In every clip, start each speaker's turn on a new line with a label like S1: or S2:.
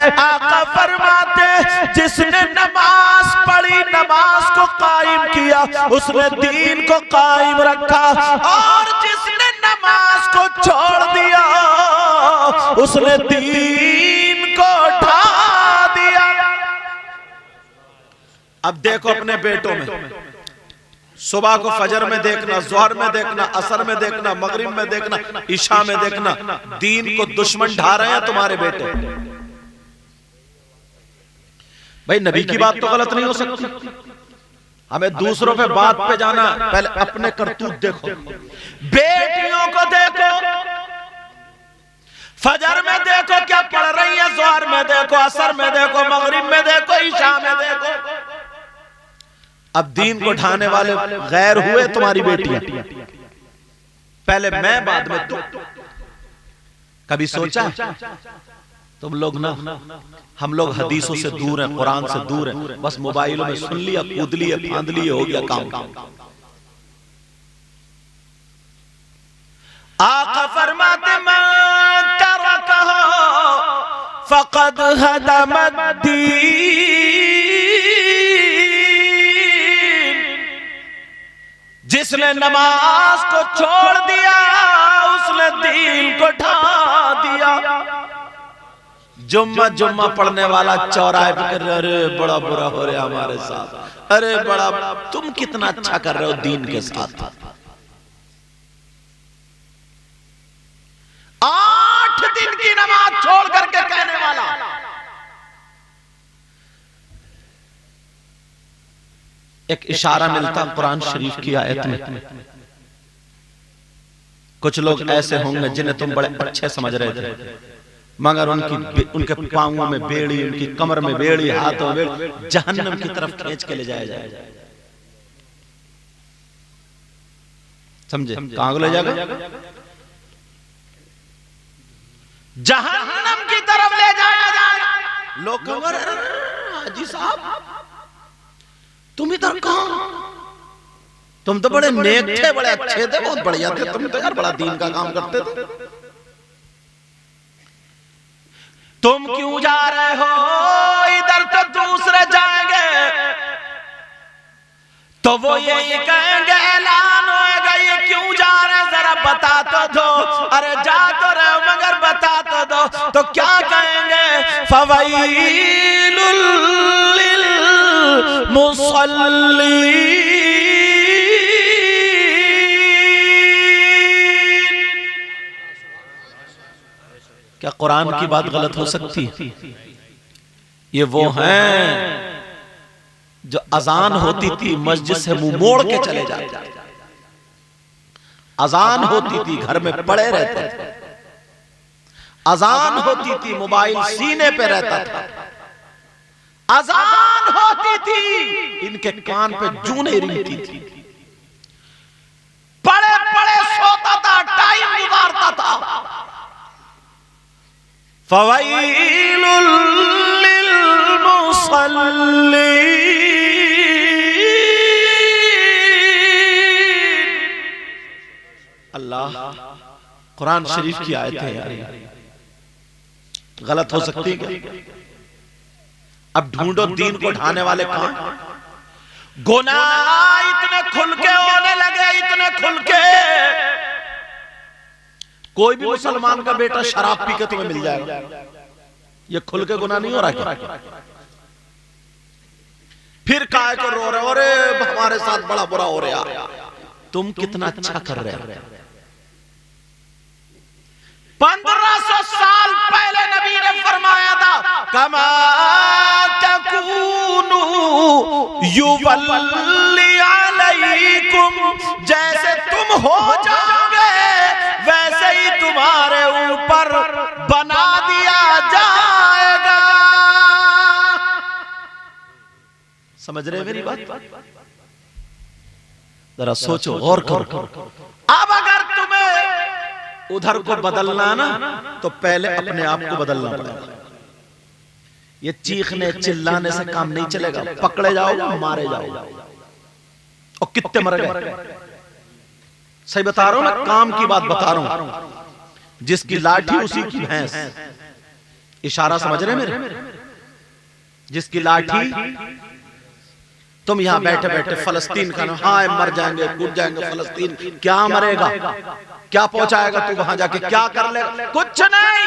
S1: आका फरमाते जिसने नमाज पढ़ी, नमाज को कायम किया, उसने दीन को कायम रखा, और जिसने नमाज को छोड़ दिया उसने दीन को ढा दिया। अब देखो अपने बेटों में, सुबह को फजर में देखना, जोहर में देखना, असर में देखना, मगरिब में देखना, ईशा में देखना, दीन को दुश्मन ढा रहे हैं तुम्हारे बेटे। भाई नबी की बात तो गलत नहीं हो सकती, हमें दूसरों पे बात पे जाना, पहले अपने करतूत देखो। बेटियों को देखो, फजर में देखो क्या पढ़ रही है, जोहर में देखो, असर में देखो, मगरिब में देखो, ईशा में देखो। अब दीन को ढाने वाले गैर हुए तुम्हारी बेटियां, पहले मैं बाद में तुम। कभी सोचा तुम लोग ना, हम लोग हदीसों से दूर हैं, कुरान से दूर हैं, बस मोबाइलों में सुन लिया, कूद लिया, फांद लिया, हो गया काम। आका फरमाते मन तरकह फक़द हदमद्दीन, जिसने नमाज को छोड़ दिया उसने दीन को ढा दिया। जुम्मा जुम्मा पढ़ने वाला चौराहे पे, अरे बड़ा बुरा हो रहा हमारे साथ, अरे बड़ा, तुम कितना अच्छा कर रहे हो दीन के साथ। 8 दिन की नमाज छोड़ करके कहने वाला, एक इशारा मिलता कुरान शरीफ की आयत में। कुछ लोग ऐसे होंगे जिन्हें तुम बड़े अच्छे समझ रहे थे, मगर उनके पांवों में बेड़ी, उनकी कमर में बेड़ी, हाथों में बेड़ी, जहन्नम की तरफ खींच के ले जाया जाए। समझे? कहां को ले जाएगा? जहन्नम की तरफ ले जाया जाए। लोग हाजी साहब तुम इधर कहां, तुम तो बड़े नेक थे, बड़े अच्छे थे, बहुत बढ़िया थे, तुम तो यार बड़ा दीन का काम करते थे, तुम क्यों जा रहे हो इधर, तो दूसरे जाएंगे तो वो यही कहेंगे, ऐलान होएगा ये क्यों जा रहे हैं, जरा बता तो दो, अरे जा तो रहे मगर बता तो दो, तो क्या कहेंगे, फवैलुल लिल मुसल्लीन। क्या कुरान की बात गलत हो सकती? ये वो हैं जो अजान होती थी मस्जिद से मुंह मोड़ के चले जाते, अजान होती थी घर में पड़े रहते थे, अजान होती थी मोबाइल सीने पे रहता था, अजान होती थी इनके कान पे जूं नहीं रिंगती थी, पड़े पड़े सोता था, टाइम गुजारता था। फवैलुल लिल मुसल्लीन। अल्लाह, कुरान शरीफ की आयत है यार, गलत हो सकती है क्या? अब ढूंढो दीन को ढाने वाले कौन? गुनाह इतने खुल के होने लगे, इतने खुल के, कोई भी मुसलमान का बेटा शराब पी के तुम्हें मिल जाएगा। ये खुल के गुनाह नहीं हो रहा क्या? फिर काहे को रो रहे हो, अरे हमारे साथ बड़ा बुरा हो रहा, तुम कितना अच्छा कर रहे हो। 1500 साल पहले नबी ने फरमाया था, कमा तकूनु युवल्ली अलैकुम, जैसे तुम हो जाओगे वैसे ही तुम्हारे ऊपर बना दिया जाएगा। समझ रहे मेरी बात? जरा सोचो और करो। अब अगर तुम्हें उधर को बदलना ना, तो पहले अपने आप को बदलना पड़ेगा। ये चीखने चिल्लाने से काम नहीं चलेगा, पकड़े जाओ, मारे जाओ, और कितने मर गए। सही बता रहा हूं ना, काम की बात बता रहा हूं। जिसकी लाठी उसी की भैंस, इशारा समझ रहे मेरे? जिसकी लाठी तुम यहां बैठे बैठे फलस्तीन का नाम, हाँ मर जाएंगे कूद जाएंगे फलस्तीन, क्या मरेगा, क्या पहुंचाएगा तू वहां जाके, क्या कर ले, कुछ नहीं।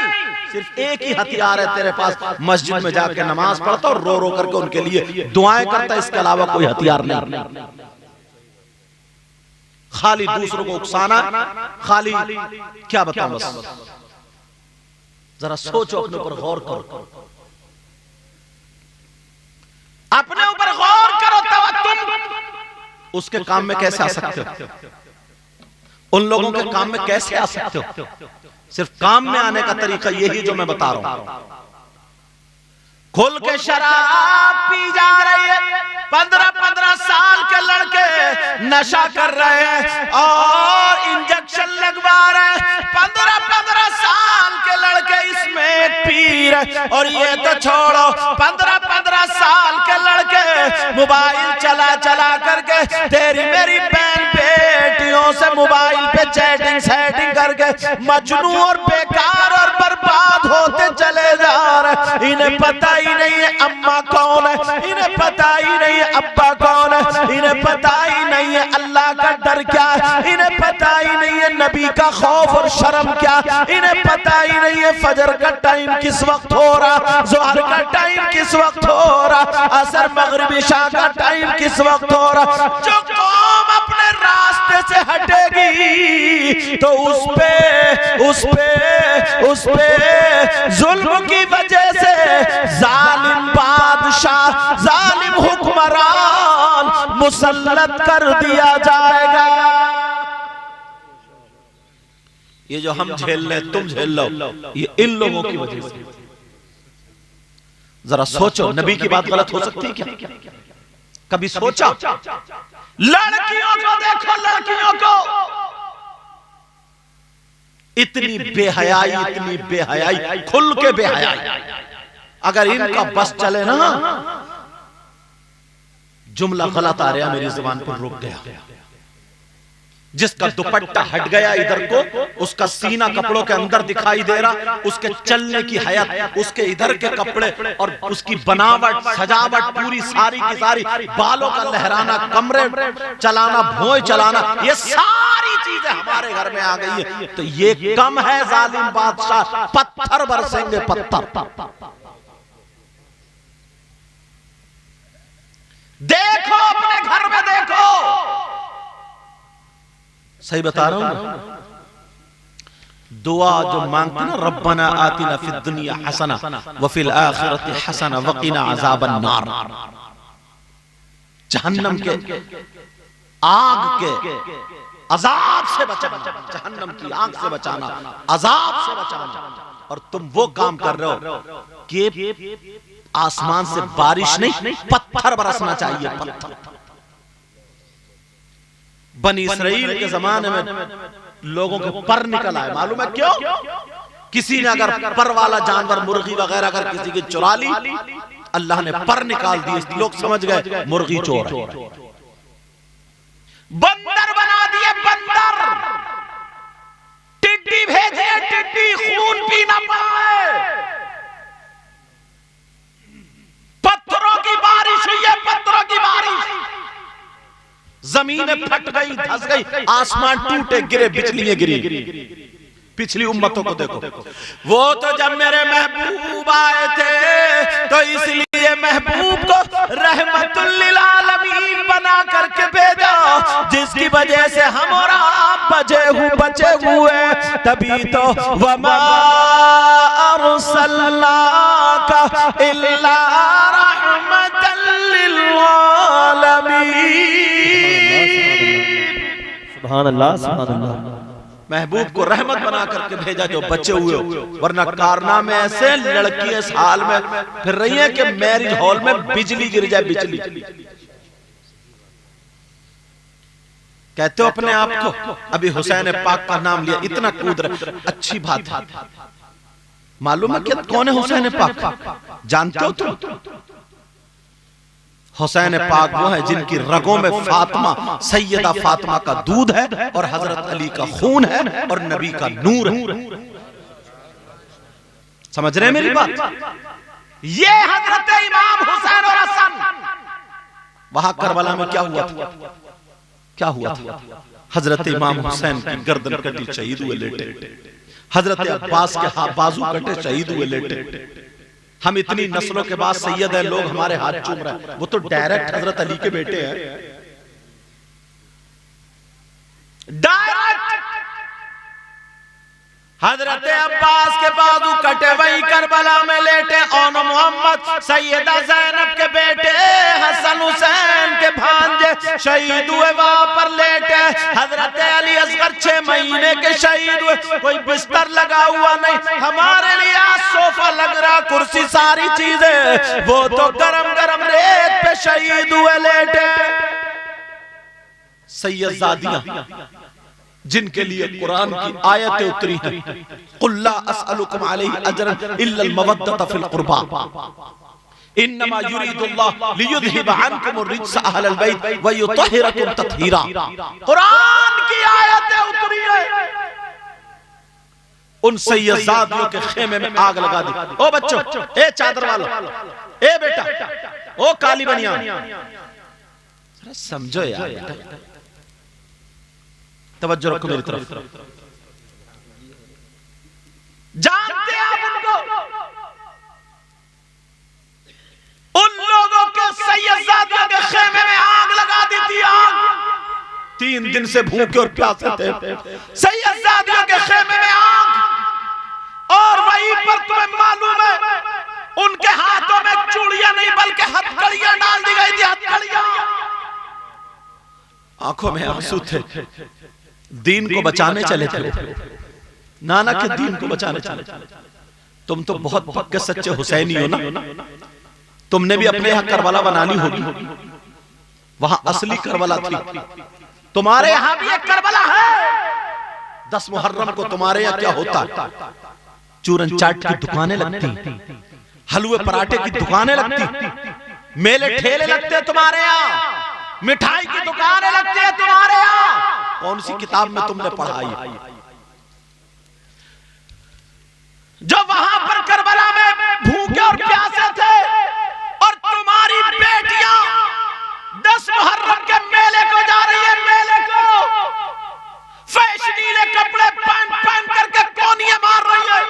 S1: सिर्फ एक ही हथियार है तेरे पास, मस्जिद में जाके नमाज पढ़ता और रो रो करके उनके लिए दुआएं करता, इसके अलावा कोई हथियार नहीं। खाली दूसरों को उकसाना, खाली क्या बताऊं, बस जरा सोचो, अपने ऊपर गौर करो, अपने ऊपर गौर करो, तब तुम उसके काम में कैसे आ सकते हो, उन लोगों के काम में कैसे आ सकते हो। सिर्फ काम में आने का तरीका यही जो मैं बता रहा हूं। खुल के शराब पी जा रही है, 15-15 साल के लड़के नशा कर रहे हैं और इंजेक्शन लगवा रहे हैं, 15-15 साल के लड़के इसमें पी रहे। और ये तो छोड़ो, 15-15 साल के लड़के मोबाइल चला चला करके तेरी मेरी बहन बेटियों से मोबाइल पे चैटिंग सेटिंग करके मजनू और बेकार और बर्बाद होते चले जा रहे। इन्हें पता ही नहीं है अम्मा कौन है, इन्हें पता ही नहीं है अब्बा कौन है, इन्हें पता ही नहीं है अल्लाह का डर क्या है, इन्हें पता ही नहीं है नबी का खौफ और शर्म क्या, इन्हें पता ही नहीं है फजर का टाइम किस वक्त हो रहा, ज़ोहर का टाइम किस वक्त हो रहा, असर मगरिब इशा का टाइम किस वक्त हो रहा। जो कौम अपने रास्ते से हटेगी तो उस पे जुल्म की वजह से जालिम बादशाह, जालिम हुक्मरान मुसल्लत कर दिया जाएगा। ये जो हम झेल रहे, तुम झेल लो, ये इन लोगों की वजह से। जरा सोचो, नबी की बात गलत हो सकती है क्या? कभी सोचा? लड़कियों को देखो, लड़कियों को इतनी बेहयाई, खुल के बेहयाई। अगर इनका बस चले ना, जुमला गलत आ रहा मेरी जुबान पर, रुक गया। जिसका दुपट्टा हट गया इधर को, उसका सीना कपड़ों के अंदर दिखाई दे रहा, उसके चलने की हयत, उसके इधर के कपड़े और उसकी बनावट सजावट पूरी सारी की सारी, बालों का लहराना, कमरे चलाना, भोंय चलाना, ये सारी चीजें हमारे घर में आ गई है। तो ये कम है जालिम बादशाह, पत्थर बरसेंगे पत्थर। देखो अपने घर में देखो, सही बता रहा हूं। दुआ जो मांगते ना, रब्बना आतिना फिद दुनिया हसना व फिल आखिरति हसना वकीना अज़ाबन नार। जहन्नम के आग के अजाब से बचाना, जहन्नम की आग से बचाना, अजाब से बचाना। और तुम वो काम कर रहे हो कि आसमान से बारिश नहीं, पत्थर बरसना चाहिए, पत्थर। बनी इसराइल के जमाने में लोगों के पर निकल आए, मालूम है क्यों? किसी ने अगर पर वाला जानवर, मुर्गी वगैरह अगर किसी की चुरा ली, अल्लाह ने पर निकाल दिए, लोग समझ गए मुर्गी चोर है। बंदर बना दिए, बंदर, टिड्डी भेजे, टिड्डी खून पी ना पाए, पत्थरों की बारिश हुई है, पत्थरों की बारिश, जमीनें फट गई, धंस गई, आसमान टूटे गिरे, बिजलियां गिरी। पिछली उम्मतों को देखो, वो तो जब मेरे महबूब आए थे तो इसलिए महबूब को रहमतुल लिल आलमीन बना करके भेजा, जिसकी वजह से हम और आप बचे हुए। तभी तो वमा अरसलनाका इल्ला रहमतल लिल आलमीन।
S2: सुभान अल्लाह, सुभान अल्लाह।
S1: महबूब को रहमत बना करके भेजा जो बचे हुए, वरना कारनामे ऐसे, लड़की इस हाल में फिर रही है कि मैरिज हॉल में बिजली गिर जाए, बिजली। कहते हो अपने आप को, अभी हुसैन पाक का नाम लिया, इतना कूद रहे, अच्छी बात है। मालूम है क्या कौन है हुसैन पाक? जानते हो तुम? हुसैन पाक वो है जिनकी रगों में फातिमा, सैयदा फातिमा का दूध है और हजरत अली का खून है और नबी का नूर है। समझ रहे हैं मेरी बात? ये हजरत इमाम हुसैन और हसन, वहां करबला में क्या हुआ था? क्या हुआ था? हजरत इमाम हुसैन की गर्दन कटी, शहीद हुए लेटे। हजरत अब्बास के हाथ बाजू कटे, शहीद हुए लेटे। हम इतनी नस्लों के बाद सैयद है, लोग हमारे हाथ चूम रहे हैं, वो तो डायरेक्ट हजरत अली के बेटे हैं, डायरेक्ट। हजरत अब्बास के बाजू कटे, वही करबला में लेटे। और मोहम्मद सैयदा ज़ैनब के बेटे हसन हुसैन के भांजे शहीद हुए, वहां पर लेटे। हजरत अली असगर 6 महीने के शहीद हुए, कोई बिस्तर लगा हुआ नहीं। हमारे लिए आज सोफा लग रहा, कुर्सी, सारी चीजें, वो तो गरम गरम रेत पे शहीद हुए लेटे। सैयदजादियां जिनके लिए कुरान की आयतें उतरी हैं, कुल्ला अस्अलुकुम अलैहि अजरन इल्लल मवद्दत फिल कुर्बा, इन्नमा युरीदुल्लाह लियुज़हिब अन्कुम अर्रिज्स अहलल बैत व युतहिरकुम तत्हीरा। कुरान की आयतें उतरी हैं, उन सैयदजादियों के खेमे में आग लगा दी। ओ बच्चों, ए चादर वालों, ए बेटा, ओ काली बनियान, जरा समझो यार बेटा, तवज्जो रखो मेरी तरफ। जानते हैं आप उनको? उन लोगों के सैयदजादियों के खेमे में आग लगा दी थी। आग, 3 दिन से भूखे और प्यासे थे, सैयदजादियों के खेमे में आग। और वहीं पर तुम्हें मालूम है, उनके हाथों में चूड़ियां नहीं बल्कि हथकड़ियां डाल दी गई थी, हथकड़ियां। आंखों में आंसू थे, दीन को बचाने चले थे, नाना के दीन को बचाने चले। तुम तो बहुत पक्के सच्चे हुसैनी हो ना, तुमने भी अपने यहाँ करबला बनानी होगी, वहां असली करबला थी। तुम्हारे यहाँ भी एक करबला है। 10 मुहर्रम को तुम्हारे यहाँ क्या होता? चूरन चाट की दुकानें लगती, हलवे पराठे की दुकानें लगती, मेले ठेले लगते तुम्हारे यहाँ, मिठाई की दुकानें लगती है तुम्हारे यहाँ। कौन सी किताब में तुमने पढ़ाई? जो वहां पर करबला में भूखे और प्यासे थे, और तुम्हारी बेटियां 10 मुहर्रम के मेले को जा रही है, मेले को फैशनीले कपड़े पहन करके कोनियां मार रही है,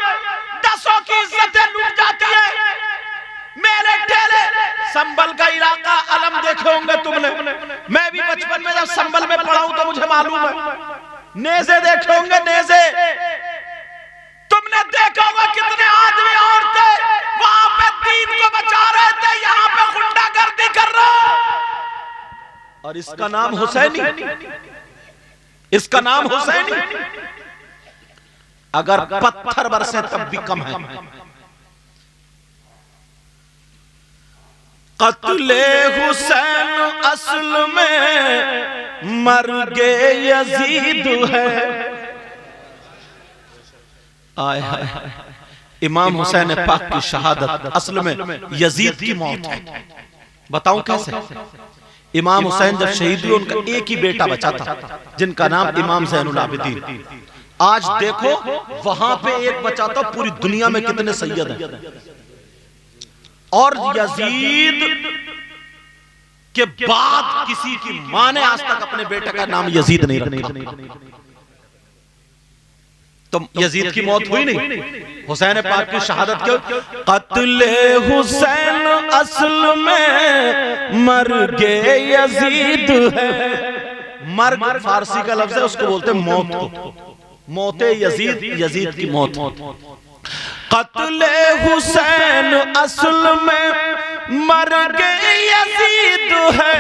S1: 10 की इज्जतें लूट जाती है। मेले ठेले, संबल का इलाका, अलम देखे होंगे तुमने, मैं भी बचपन में जब संबल में पढ़ा हूं तो मुझे मालूम है। नेज़े देखे होंगे, नेज़े तुमने देखा होगा, कितने आदमी औरतें वहां पे दीन को बचा रहे थे, यहाँ पे गुंडागर्दी कर रहे। और इसका नाम हुसैनी, इसका नाम हुसैनी। अगर पत्थर बरसे तब भी कम है। कत्ले हुसैन असल में मर्गे यजीद है। आय हाय, इमाम हुसैन पाक की शहादत असल में यजीद की मौत है। बताऊं कैसे? इमाम हुसैन जब शहीद हुए, उनका एक ही बेटा बचा था, जिनका नाम इमाम ज़ैनुल आबिदीन। आज देखो वहां पे एक बचा था, पूरी दुनिया में कितने सैयद हैं। और यजीद के बाद किसी की मां ने आज तक अपने बेटे का नाम यजीद नहीं रखा। तो यजीद की मौत हुई नहीं, हुसैन पाक की शहादत क्यों? कत्ले हुसैन असल में मर्गे यजीद है। मर्ग फारसी का लफ्ज है, उसको बोलते हैं मौत को। मौते यजीद, यजीद की मौत। कत्ले हुसैन असल में मर्गे यजीद है।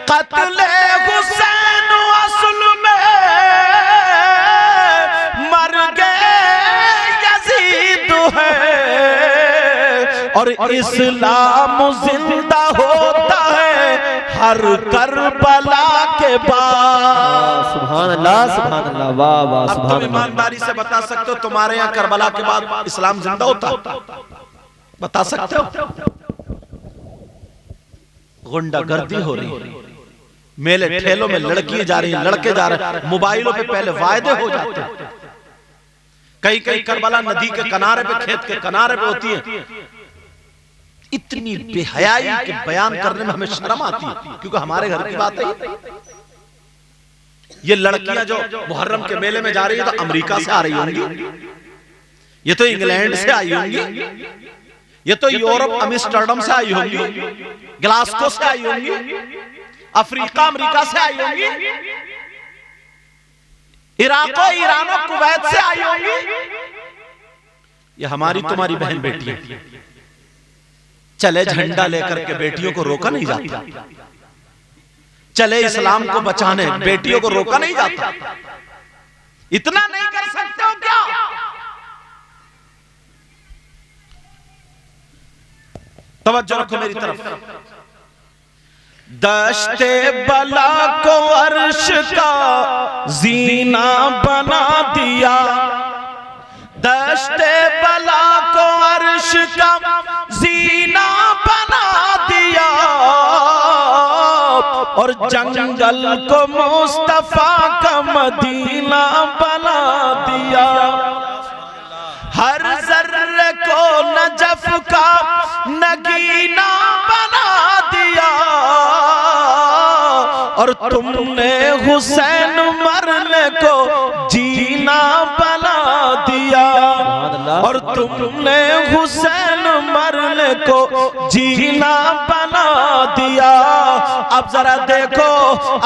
S1: कत्ले हुसैन असल में मर्गे यजीद है। और इस्लाम जिंदा होता है हर करबला के बाद।
S2: सुभान अल्लाह, सुभान अल्लाह, वाह वाह, सुभान अल्लाह।
S1: ईमानदारी से बता सकते हो तुम्हारे यहाँ करबला के बाद इस्लाम जिंदा होता? बता सकते हो? गुंडागर्दी हो रही है, मेले ठेलों में लड़की जा रही है, लड़के जा रहे हैं, मोबाइलों पे पहले वायदे हो जाते हैं, कई कई करबला नदी के किनारे पे, खेत के किनारे पे होती है। इतनी बेहयाई के बयान करने में हमें शर्म आती है, क्योंकि हमारे घर की बात है। ये लड़कियां जो मुहर्रम के मेले में जा रही है तो अमेरिका से आ रही होंगी, ये तो इंग्लैंड से आई होंगी, ये तो यूरोप अम्स्टरडम से आई होंगी, ग्लासगो से आई होंगी, अफ्रीका अमेरिका से आई होंगी, इराको ईरानो कुवैत से आई होंगी। ये हमारी तुम्हारी बहन बेटी है। चले झंडा लेकर के बेटियों को रोका नहीं जाता, चले इस्लाम को बचाने बेटियों को रोका नहीं जाता। इतना नहीं कर सकते हो क्या? तवज्जो रखो मेरी तरफ। दश्ते बला को अर्श का जीना बना दिया, दश्ते बला को अर्श का जीना बना दिया, और जंगल को मुस्तफा का मदीना बना दिया। हर जर्रे को नजफ का नगीना बना दिया, और तुमने हुसैन मरने को जीना बना दिया, और तुमने हुसैन मरने को जीना बना दिया। अब जरा देखो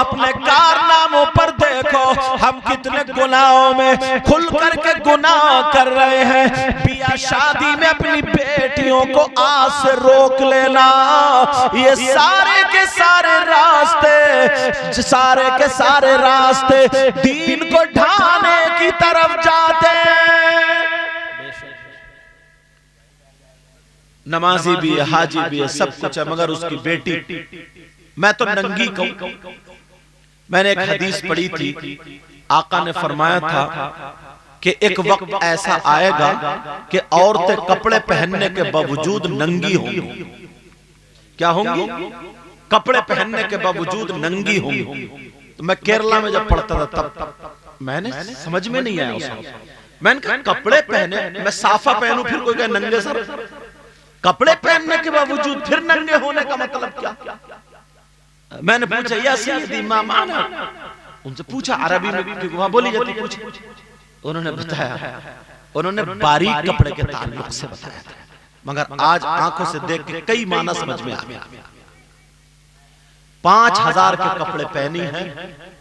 S1: अपने कारनामों पर देखो, हम कितने गुनाहों में खुल करके गुनाह कर रहे हैं। बिया शादी में अपनी बेटियों को आज से रोक लेना, ये सारे के सारे रास्ते, सारे के सारे रास्ते दीन को ढाने की तरफ जाते हैं। नमाजी भी है, हाजी भी है, सब कुछ है, मगर उसकी बेटी, मैं तो नंगी कहूं। मैंने एक हदीस पढ़ी थी, आका ने फरमाया था कि एक वक्त ऐसा आएगा कि औरतें कपड़े पहनने के बावजूद नंगी होंगी। क्या होंगी? कपड़े पहनने के बावजूद नंगी होंगी। तो मैं केरला में जब पढ़ता था तब मैंने समझ में नहीं आया उस, मैंने कहा कपड़े पहने, मैं साफा पहनूं फिर कोई कहे नंगे सर, कपड़े पहनने के बावजूद फिर नंगे होने का मतलब क्या? मैंने पूछा या सैयदी मामा, उनसे पूछा अरबी में क्योंकि वहां बोली जाती, पूछा, उन्होंने बताया, उन्होंने बारीक कपड़े के ताल्लुक से बताया था, मगर आज आंखों से देख के कई माना समझ में आ गया। 5000 के कपड़े पहनी है,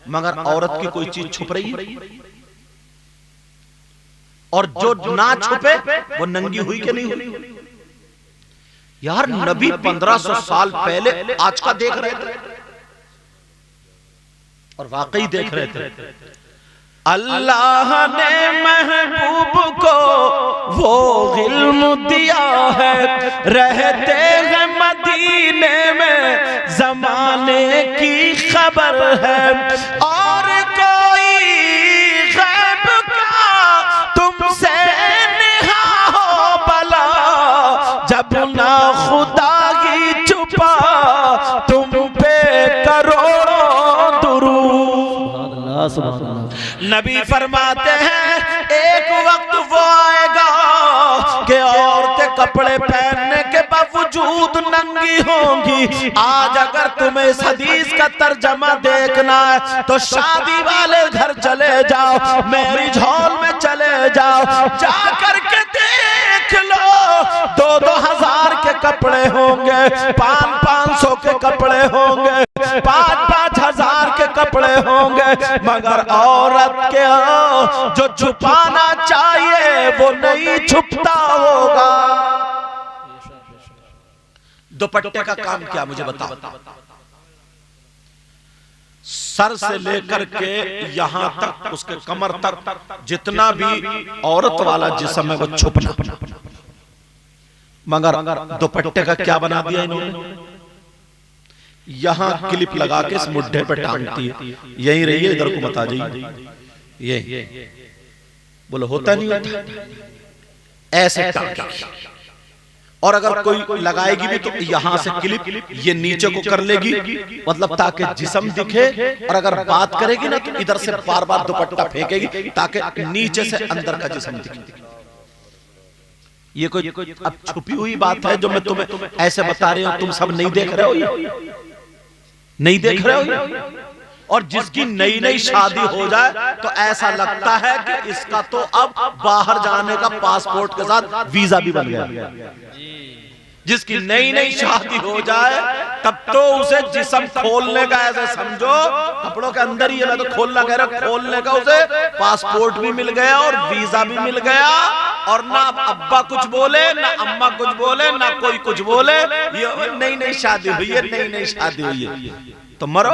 S1: मगर औरत की कोई चीज छुप रही है, और जो ना छुपे वो नंगी हुई कि नहीं हुई? यार नबी 1500 साल पहले आज का देख रहे थे, और वाकई देख रहे थे। अल्लाह ने महबूब को वो इल्म दिया है, रहते हैं मदीने में जमाने की खबर है, और कोई गैब का तुमसे निहा हो भला, जब ना खुदा ही छुपा तुम पे करोड़ों दुरूद। नबी फरमाते हैं एक वक्त वो आएगा कि औरतें कपड़े पहनने के बावजूद नंगी होंगी। आज अगर तुम्हें इस हदीस का तर्जमा देखना है तो शादी वाले घर चले जाओ, मैरिज हॉल में चले जाओ, जा करके देख लो, 2-2 हजार के कपड़े होंगे, 500-500 के कपड़े होंगे, 5-5 हजार के कपड़े होंगे, मगर औरत के जो छुपाना चाहिए वो नहीं छुपता होगा। दुपट्टे का काम क्या मुझे बताओ? सर से लेकर के यहां तक, उसके कमर तक जितना भी औरत वाला जिस्म है वो छुपना, मगर दुपट्टे का क्या बना दिया इन्होंने? यहां क्लिप लगा के इस मुड्ढे पे टांगती है, यही रही है, इधर को बता जाइए, ये बोलो होता नहीं होता, ऐसे टांग और अगर कोई लगाएगी भी तो यहां से क्लिप ये नीचे को कर लेगी, मतलब ताकि जिस्म दिखे, और अगर बात करेगी ना तो इधर से बार बार दुपट्टा फेंकेगी ताकि नीचे से अंदर का जिस्म दिखे। ये कोई अब छुपी हुई बात है जो मैं तुम्हें ऐसे बता रही हूं, तुम सब नहीं देख रहे हो, नहीं देख रहे हो। और जिसकी नई नई शादी हो जाए तो ऐसा लगता है कि इसका तो अब बाहर जाने का पासपोर्ट के साथ वीजा भी बन गया। जिसकी नई नई शादी हो जाए तब तो उसे जिस्म खोलने का, ऐसे समझो कपड़ों के अंदर ही है, मैं तो खोलना कह रहा, खोलने का उसे पासपोर्ट भी मिल गया और वीजा भी मिल गया। और ना अब्बा कुछ बोले, ना अम्मा कुछ बोले, ना कोई कुछ बोले, ये नई नई शादी हुई है, नई नई शादी हुई है, तो मरो।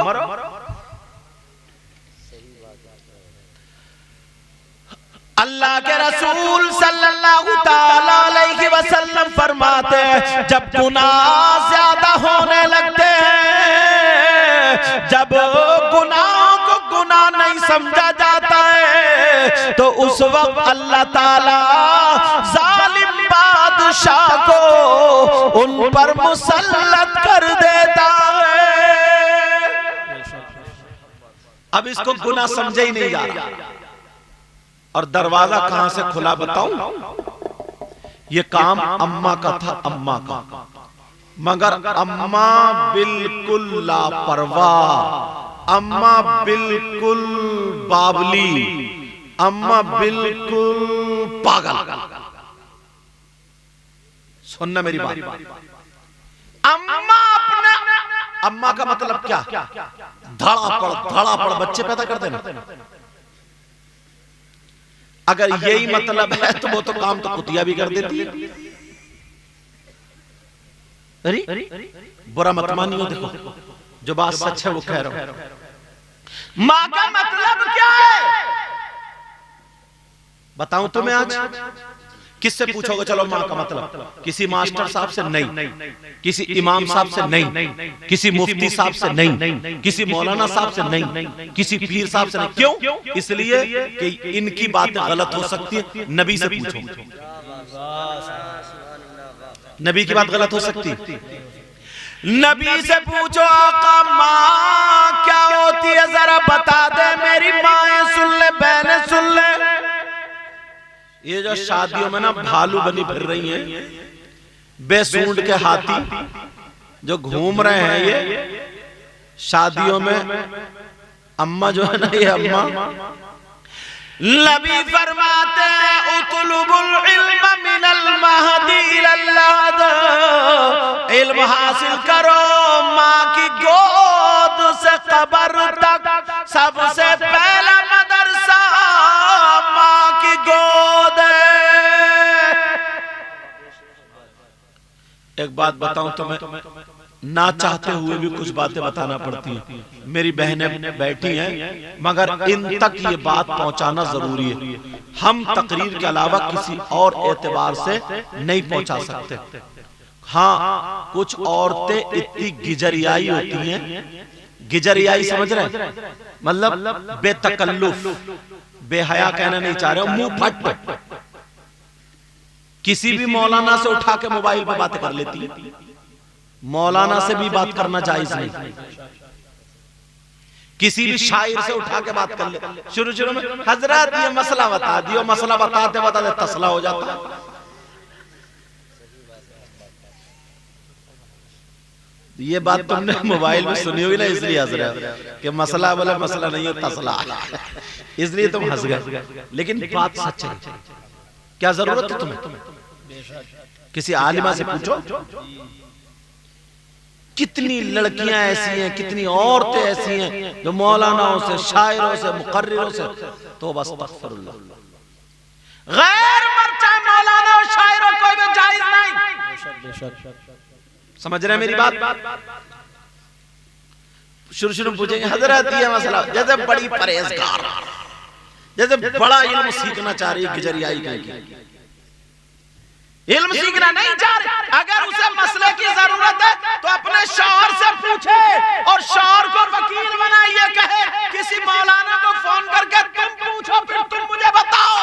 S1: अल्लाह के रसूल सल्लल्लाहु ताला अलैहि वसल्लम फरमाते हैं, जब गुनाह ज्यादा होने लगते हैं, जब गुनाहों को गुनाह नहीं समझा जाता है, तो उस वक्त अल्लाह ताला जालिम बादशाह को उन पर मुसल्लत कर देता है। अब इसको गुनाह समझे ही नहीं जा रहा। और दरवाजा कहां से खुला बताऊं? ये काम अम्मा का था, अम्मा का, मगर अम्मा बिल्कुल लापरवाह, अम्मा बिल्कुल बावली, अम्मा बिल्कुल पागल। सुनना मेरी बात, अम्मा अपने, अम्मा का मतलब क्या? धड़ापड़ बच्चे पैदा कर देना। अगर यही मतलब है तो वो तो काम तो कुतिया भी कर देती है। अरे बुरा मत मानियो, देखो जो बात सच है वो कह रहा हूं। मां का मतलब क्या है बताऊं तुम्हें आज? किससे पूछोगे? चलो मां का मतलब, किसी मास्टर साहब से नहीं, किसी इमाम साहब से नहीं, किसी मुफ्ती साहब से नहीं, किसी मौलाना साहब से नहीं, किसी पीर साहब से नहीं। क्यों? इसलिए कि इनकी बातें गलत हो सकती है। नबी से पूछो, नबी की बात गलत हो सकती है। नबी से पूछो, आका माँ क्या होती है जरा बता दे, मेरी माँ सुन ले, बहनें सुन ले। ये जो शादियों में ना भालू बनी फिर रही हैं, बेसूंड के हाथी जो घूम रहे हैं, ये शादियों में अम्मा जो है ना, ये अम्मा, नबी फरमाते हैं उतलुबुल इल्म मिनल महदी इलल लहद, इल्म हासिल करो माँ की गोद से कब्र तक, सबसे पहला मदरसा माँ की गोद है। एक बात बताऊं तुम्हें, ना चाहते हुए भी कुछ बातें बताना पड़ती हैं। मेरी बहनें बैठी हैं, मगर इन तक ये बात पहुंचाना जरूरी है। हम तकरीर के अलावा किसी और एतबार से नहीं पहुंचा सकते। हाँ, कुछ औरतें इतनी गिजरियाई होती हैं, गिजरियाई समझ रहे, मतलब बेतकल्लुफ, बेहया कहना नहीं चाह रहे, मुंह फट, किसी भी मौलाना से उठा के मोबाइल पे बातें कर लेती है। मौलाना से भी बात करना जायज नहीं, किसी भी शायर से उठा के बात कर ले। शुरू में हजरत ये मसला बता दियो, मसला बताते बताते तसला हो जाता है। ये बात तुमने मोबाइल में सुनी होगी ना, इसलिए हंस रहे कि मसला बोला, मसला नहीं है तसला, इसलिए तुम हंस गए। लेकिन बात सच है। क्या जरूरत है तुम्हें? किसी आलिमा से पूछो। कितनी लड़कियां ऐसी हैं, कितनी औरतें ऐसी हैं जो मौलानाओं से, शायरों से, मुकर्रिरों से, तो बस अस्तगफिरुल्लाह, गैर मर्चा मौलाना और शायरों को भी जायज नहीं। समझ रहे हैं मेरी बात? शुरू में पूछेंगे हजरत ये मसला, जैसे बड़ी परहेजगार, जैसे बड़ा इल्म सीखना चाह रही है, गिजरियाई की इल्म सीखना नहीं चाह रही। अगर उसे मसले की जरूरत है तो अपने शौहर से पूछे और शौहर को वकील बनाइए, कहे किसी मौलाना को फोन करके तुम पूछो, फिर तुम मुझे बताओ।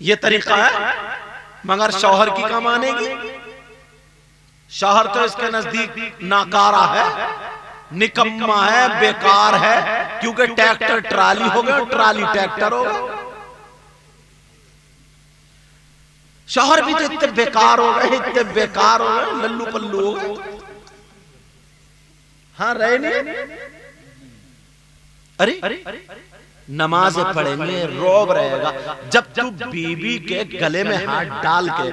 S1: ये तरीका है। मगर शौहर की क्या मानेगी? शौहर तो इसके नजदीक नाकारा है, निकम्मा है, बेकार है, क्योंकि ट्रैक्टर ट्राली हो गया, ट्राली ट्रैक्टर हो गया। शौहर भी तो इतने बेकार हो गए, इतने बेकार हो गए, लल्लू पल्लू हो गए। हाँ रहे नहीं। अरे नमाज़ें पढ़ेंगे, रोब रहेगा। जब तू बीबी के गले में हाथ डाल के,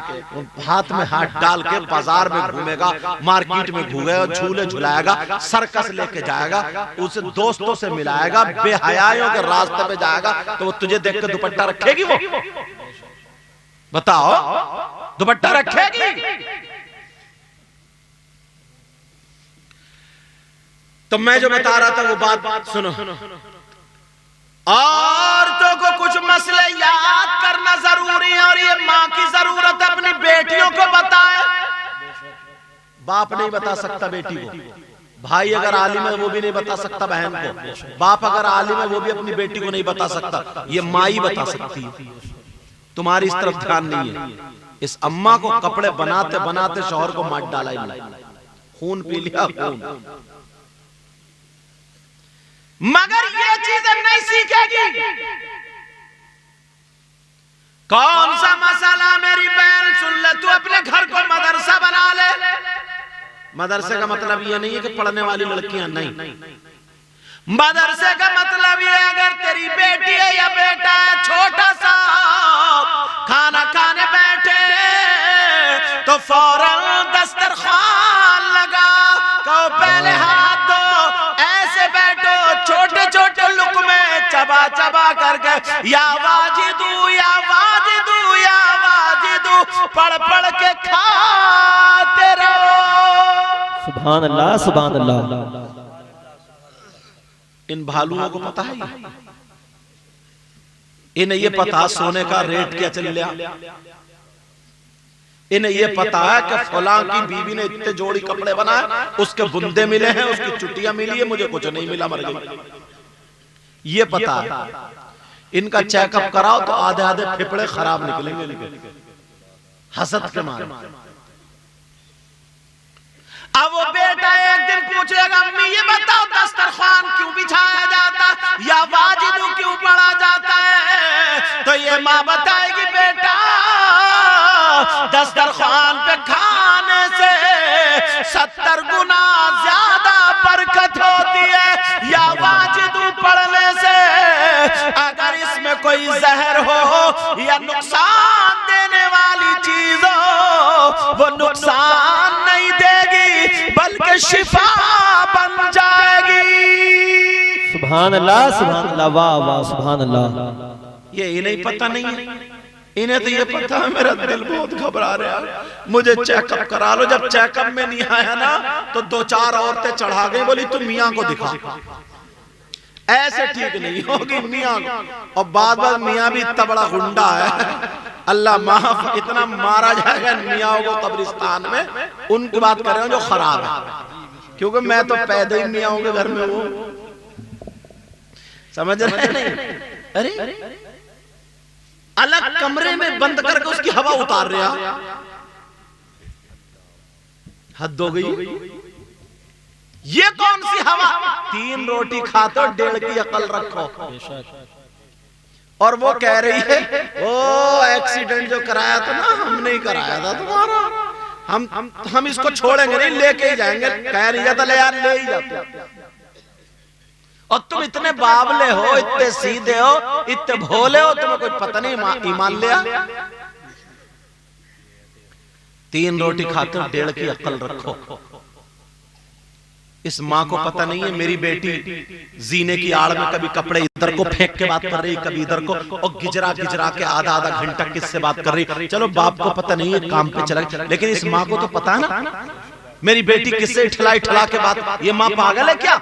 S1: हाथ में हाथ डाल के बाजार में घूमेगा, मार्केट में घूमेगा, झूले झुलाएगा, सर्कस लेके जाएगा, उसे दोस्तों से मिलाएगा, बेहयाइयों के रास्ते पे जाएगा, तो वो तुझे देख के दुपट्टा रखेगी? वो बताओ, दुपट्टा रखेगी? तो मैं जो बता रहा था वो बात सुनो। औरतों को कुछ मसले याद करना जरूरी है, और ये माँ की जरूरत है अपनी बेटियों को बताए। बाप नहीं बता सकता बेटी को, भाई अगर आलिम है वो भी नहीं बता सकता बहन को, बाप अगर आलिम है वो भी अपनी बेटी को नहीं बता सकता, ये माँ ही बता सकती है। तुम्हारी इस तरफ ध्यान नहीं है। इस अम्मा को कपड़े बनाते बनाते शौहर को मार डाला ही, खून पी लिया, खून। मगर ये चीजें नहीं सीखेगी। कौन सा मसाला मेरी बहन सुन ले, तू अपने घर को मदरसा बना ले। मदरसे का मतलब ये नहीं है कि पढ़ने वाली लड़कियां, नहीं। मदरसे का मतलब ये अगर तेरी बेटी है या बेटा है, छोटा सा खाना खाने बैठे तो फौरन दस्तरखान लगा, कहो पहले हाथ दो, ऐसे बैठो, छोटे छोटे लुक़मे चबा चबा करके या वाजिदू या वाजिदू या वाजिदू पढ़ पढ़ के खाते रहो।
S2: सुभान अल्लाह, सुभान अल्लाह।
S1: इन भालुओं को पता है, इन्हें ये पता सोने का रेट क्या चल रहा, इन्हें ये पता है कि फलां की बीवी ने इतने जोड़ी कपड़े बनाए, उसके बुंदे मिले हैं, उसकी चुटियां मिली है, मुझे कुछ नहीं मिला, मर गई। ये पता है। इनका चेकअप कराओ तो आधे आधे फेफड़े खराब निकलेंगे हसद के मारे। अब वो बेटा एक दिन पूछेगा, अम्मी ये बताओ दस्तरखान क्यों बिछाया जाता या वाजिदू क्यों पढ़ा जाता है? तो ये माँ बताएगी, बेटा दस्तरखान पे खाने से 70 गुना ज्यादा बरकत होती है, या वाजिदू पढ़ने से अगर इसमें कोई जहर हो या नुकसान देने वाली चीज हो, वो नुकसान नहीं देगी बल्कि शिफा बन जाएगी।
S2: सुभान अल्लाह, सुभान अल्लाह, वाह वाह, सुभान अल्लाह।
S1: ये इन्हें पता नहीं है, इन्हें तो ये पता है मेरा दिल बहुत घबरा रहा है, मुझे चेकअप करा लो। जब चेकअप में नहीं आया ना तो 2-4 औरतें चढ़ा गई, बोली तू मियाँ को दिखा, ऐसे ठीक नहीं होगी मियाँ को। और बाद मियाँ भी इतना बड़ा गुंडा है, अल्लाह माफ, इतना मारा जाएगा मियाँ को कब्रिस्तान में। उनकी बात कर रहे हो जो खराब है, क्योंकि मैं तो पैदा ही मियाँ के घर में हूँ, समझ रहे नहीं? अरे अलग कमरे में बंद करके उसकी हवा उतार रहा, हद हो गई। ये कौन सी हवा? 3 रोटी खाते हो, 1.5 की अकल रखो। और वो कह रही है, ओ एक्सीडेंट जो कराया था ना, हम नहीं कराया था तुम्हारा, हम इसको छोड़ेंगे नहीं, लेके ही जाएंगे। कह रही था ले यार, ले ही जाते। और तुम इतने बावले हो, इतने सीधे हो, इतने भोले हो, तुम्हें कुछ पता नहीं ईमान लिया। 3 रोटी खाते हो, 1.5 की अकल रखो। इस माँ को पता नहीं है मेरी बेटी जीने की आड़ में कभी कपड़े इधर को फेंक के बात कर रही, कभी इधर को, और गिजरा गिजरा के आधा घंटा किससे बात कर रही। चलो बाप को पता नहीं है, काम पे चला, लेकिन इस माँ को तो पता है ना मेरी बेटी किससे ठला के बात। ये माँ पागल है क्या?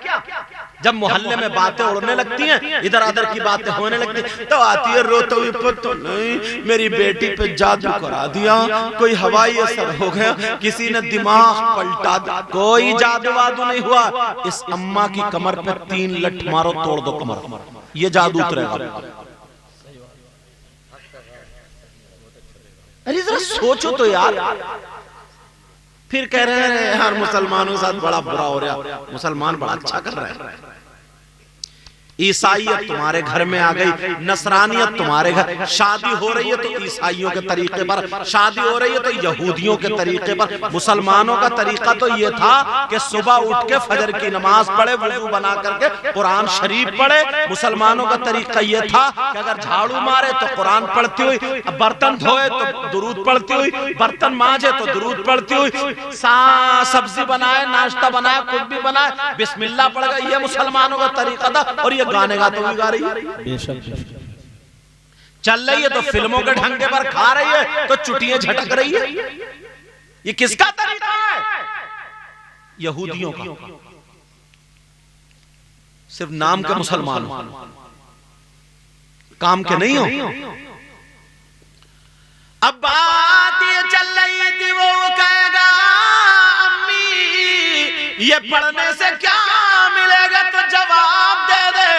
S1: जब मोहल्ले में बातें उड़ने लगती हैं, इधर उधर की बातें होने लगती हैं, तो आती है रोते हुए, पता नहीं मेरी बेटी पे जादू करा दिया, कोई हवाई असर हो गया, किसी ने दिमाग पलटा दिया। कोई जादू वादू नहीं हुआ। इस अम्मा की कमर पे 3 लठ मारो, तोड़ दो कमर, ये जादू उतरेगा। अरे जरा सोचो तो यार। फिर कह रहे हैं यार मुसलमानों के साथ बड़ा बुरा हो रहा, मुसलमान बड़ा अच्छा कर रहे हैं। ईसाईयत तुम्हारे घर में आ गई, नसरानियत तुम्हारे घर। शादी हो रही है तो ईसाइयों के तरीके पर, शादी हो रही है तो यहूदियों के तरीके पर। मुसलमानों का तरीका तो ये था कि सुबह उठ के फजर की नमाज पढ़े, वुजू बना करके कुरान शरीफ पढ़े। मुसलमानों का तरीका ये था कि अगर झाड़ू मारे तो कुरान पढ़ती हुई, बर्तन धोए तो दुरूद पढ़ती हुई, बर्तन मांजे तो दुरूद पढ़ती हुई, सब्जी बनाए, नाश्ता बनाए, कुछ भी बनाए बिस्मिल्लाह पढ़ गए। ये मुसलमानों का तरीका था। और ये गाने गा तो भी गा रही है, चल रही है तो फिल्मों के ढंगे पर खा रही है तो चुटियां झटक रही है। ये किसका तरीका है? यहूदियों का। सिर्फ नाम के मुसलमान, काम के नहीं हो। अब बात ये चल रही थी, वो कहेगा अम्मी ये पढ़ने से क्या मिलेगा, तो जवाब दे दे।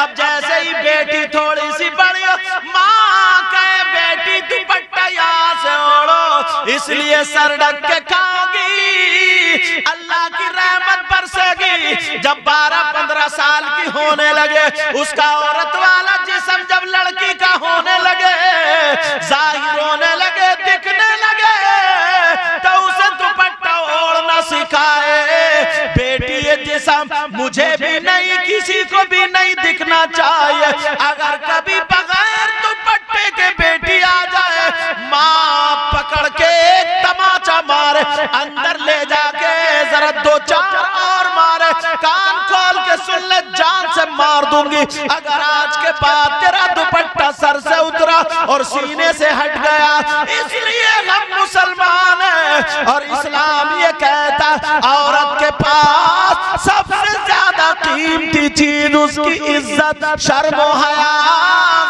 S1: अब जैसे ही बेटी थोड़ी सी बड़ी हो, माँ कहे बेटी दुपट्टा यहाँ से ओढ़ो, इसलिए सर ढक के खाओगी, अल्लाह की रहमत बरसेगी। जब 12-15 साल की होने लगे, उसका औरत वाला जिस्म जब लड़की का होने लगे, जाहिर होने लगे, दिखने लगे, तो उसे दुपट्टा ओढ़ना सिखाए। बेटी ये जिस्म मुझे भी नहीं, किसी को भी नहीं दिखना चाहिए। अगर कभी बगैर दुपट्टे के बेटी आ जाए, माँ पकड़ के एक तमाचा मारे, अंदर ले जाके जरा 2-4 और मारे, कान खोल के सुन ले, जान से मार दूंगी अगर आज के बाद तेरा दुपट्टा सर से उतरा और सीने से हट गया। इसलिए हम मुसलमान हैं और इस्लाम ये कहता औरत के पास सबसे ज्यादा कीमती चीज उसकी इज्जत, शर्म व हया,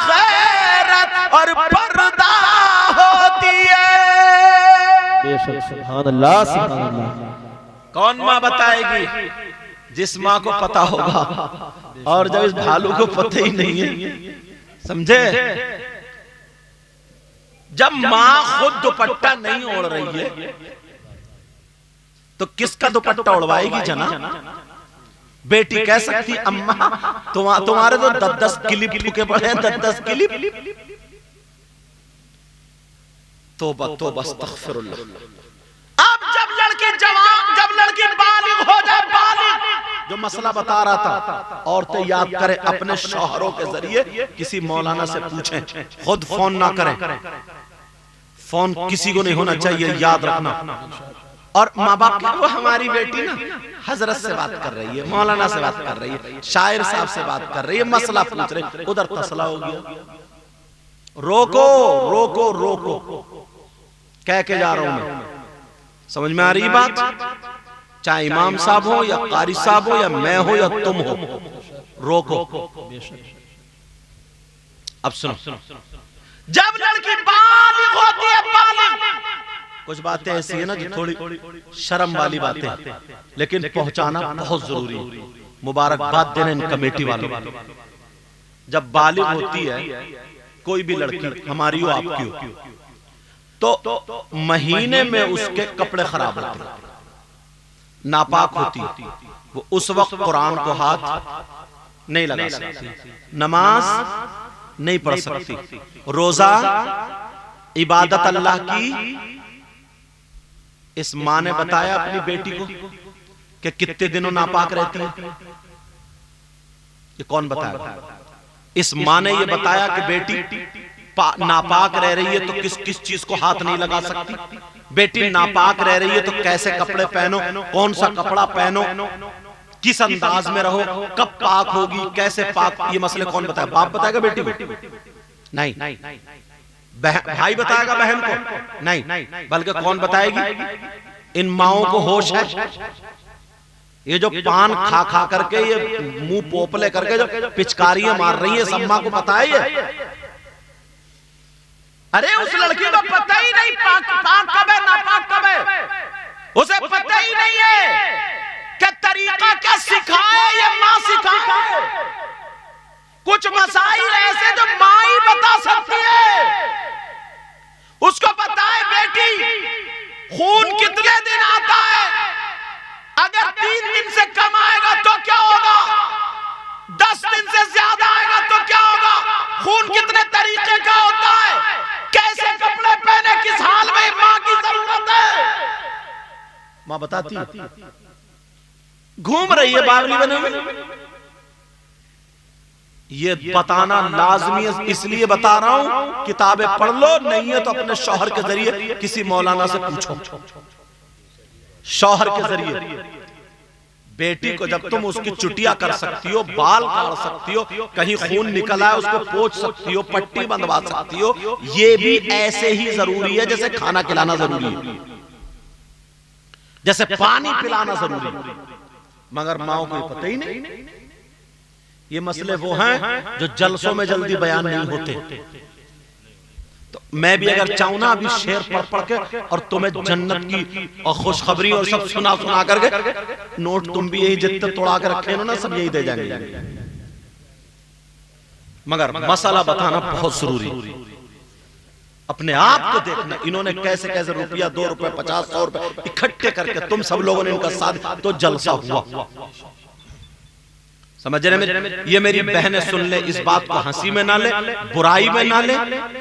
S1: गैरत और पर्दा होती है।
S2: सुभान अल्लाह, सुभान अल्लाह।
S1: कौन माँ बताएगी? जिस माँ को पता होगा। और जब इस भालू को पता ही नहीं है, समझे? जब माँ खुद दुपट्टा नहीं ओढ़ रही है तो किसका दुपट्टा उड़वाएगी जना? बेटी कह सकती अम्मा तुम्हारे तो 10-10 क्लिप ठुके पड़े हैं, 10-10 क्लिप। तौबा तौबा अस्तगफिरुल्लाह। अब जब लड़की जवान, जब लड़की बालिग हो जाए, बालिग, जो मसला बता रहा था, औरतें याद करें अपने शौहरों के जरिए, किसी मौलाना से पूछें, खुद फोन ना करें। फोन किसी को नहीं होना चाहिए, याद रखना। और माँ बाप, वो हमारी बेटी ना हजरत से बात कर रही है, मौलाना से बात कर रही है, शायर साहब से बात कर रही है, मसला पूछ रही, उधर तसला हो गया। रोको रोको रोको, कह के जा रहा हूं मैं, समझ में आ रही बात? चाहे इमाम साहब हो या कारी साहब हो या मैं हो या तुम हो, रोको। अब सुनो, जब लड़की बालिग होती है, बालिग, कुछ बातें ऐसी है ना जो थोड़ी शर्म वाली बातें, लेकिन पहुंचाना बहुत जरूरी है। मुबारकबाद देने इन कमेटी वालों को। जब बालिग होती है कोई भी लड़की, हमारी हो आपकी हो, तो महीने में उसके कपड़े खराब होते हैं, नापाक होती, वो उस वक्त कुरान को हाथ नहीं लगा सकती, नमाज नहीं पढ़ सकती, रोजा इबादत अल्लाह की। इस माँ ने बताया अपनी बेटी को कि कितने दिनों नापाक रहती है? ये कौन बताया? इस माँ ने ये बताया कि बेटी नापाक रह रही है तो किस किस चीज को हाथ नहीं लगा सकती। बेटी नापाक रह रही है तो कैसे कपड़े पहनो, कौन सा कपड़ा पहनो, किस अंदाज में रहो, कब पाक होगी, कैसे पाक, ये मसले कौन बताया? बाप बताएगा बेटी को? नहीं। भाई बताएगा बहन को? नहीं। बल्कि कौन बताएगी? इन माओं को होश है। ये जो पान खा खा करके, ये मुंह पोपले करके जो पिचकारियां मार रही है, सब मां को पता है। अरे उस लड़की को पता ही नहीं पाक कब है, नापाक कब है, उसे पता ही नहीं है कि तरीका क्या सिखाए, ये मां सिखाए। कुछ मसाइल ऐसे जो मां ही बता सकती है, उसको पता खून कितने दिन आता है? अगर 3 दिन से कम आएगा तो क्या होगा? 10 दिन से ज्यादा आएगा तो क्या होगा? खून कितने तरीके का होता है? कैसे कपड़े पहने, किस हाल में मां की जरूरत है? मां बताती है। घूम रही है बावली बने हुए। ये बताना लाजमी है, इसलिए बता रहा हूं, किताबें पढ़ लो, नहीं है तो अपने शौहर के जरिए किसी मौलाना से पूछो। शौहर के जरिए बेटी को जब तुम उसकी चुटिया कर सकती हो, बाल काट सकती हो, कहीं खून निकल आए उसको पोंछ सकती हो, पट्टी बंधवा सकती हो, ये भी ऐसे ही जरूरी है जैसे खाना खिलाना जरूरी है, जैसे पानी पिलाना जरूरी है। मगर माओ को पता ही नहीं। ये मसले वो हैं जो जलसों में जल्दी बयान नहीं होते। तो मैं भी अगर चाहूं ना अभी शेर पढ़ के और तुम्हें जन्नत की और खुशखबरी और सब सुना करके, नोट तुम भी यही जितने तोड़ा के रखे हो ना, सब यही दे जाएंगे। मगर मसला बताना बहुत जरूरी। अपने आप को देखना, इन्होंने कैसे कैसे रुपया, 2 रुपए, 50, 100 रुपए इकट्ठे करके तुम सब लोगों ने इनका साथ, तो जलसा हुआ। समझ रहे में? ये मेरी बहनें सुन ले, इस बात को हंसी में ना ले, बुराई में ना ले,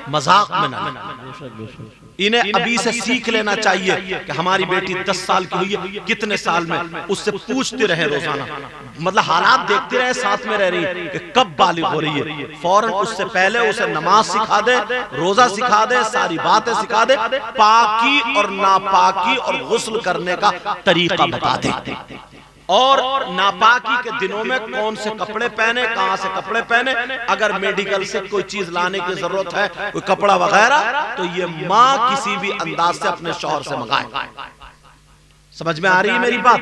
S1: मजाक में ना ले। इन्हें अभी से सीख लेना चाहिए कि हमारी बेटी 10 साल की हुई है, कितने साल में, उससे पूछते रहे रोजाना, मतलब हालात देखते रहे, साथ में रह रही है कि कब बालिग हो रही है। फौरन उससे पहले उसे नमाज सिखा दे, रोजा सिखा दे, सारी बातें सिखा दे, पाकी और नापाकी और गुस्ल करने का तरीका बता दे, और नापाकी के दिनों में कौन से कपड़े पहने, कहां से कपड़े पहने। अगर मेडिकल से कोई चीज लाने की जरूरत है, कोई कपड़ा वगैरह, तो ये मां किसी भी अंदाज से अपने शौहर से मंगाए। समझ में आ रही है मेरी बात?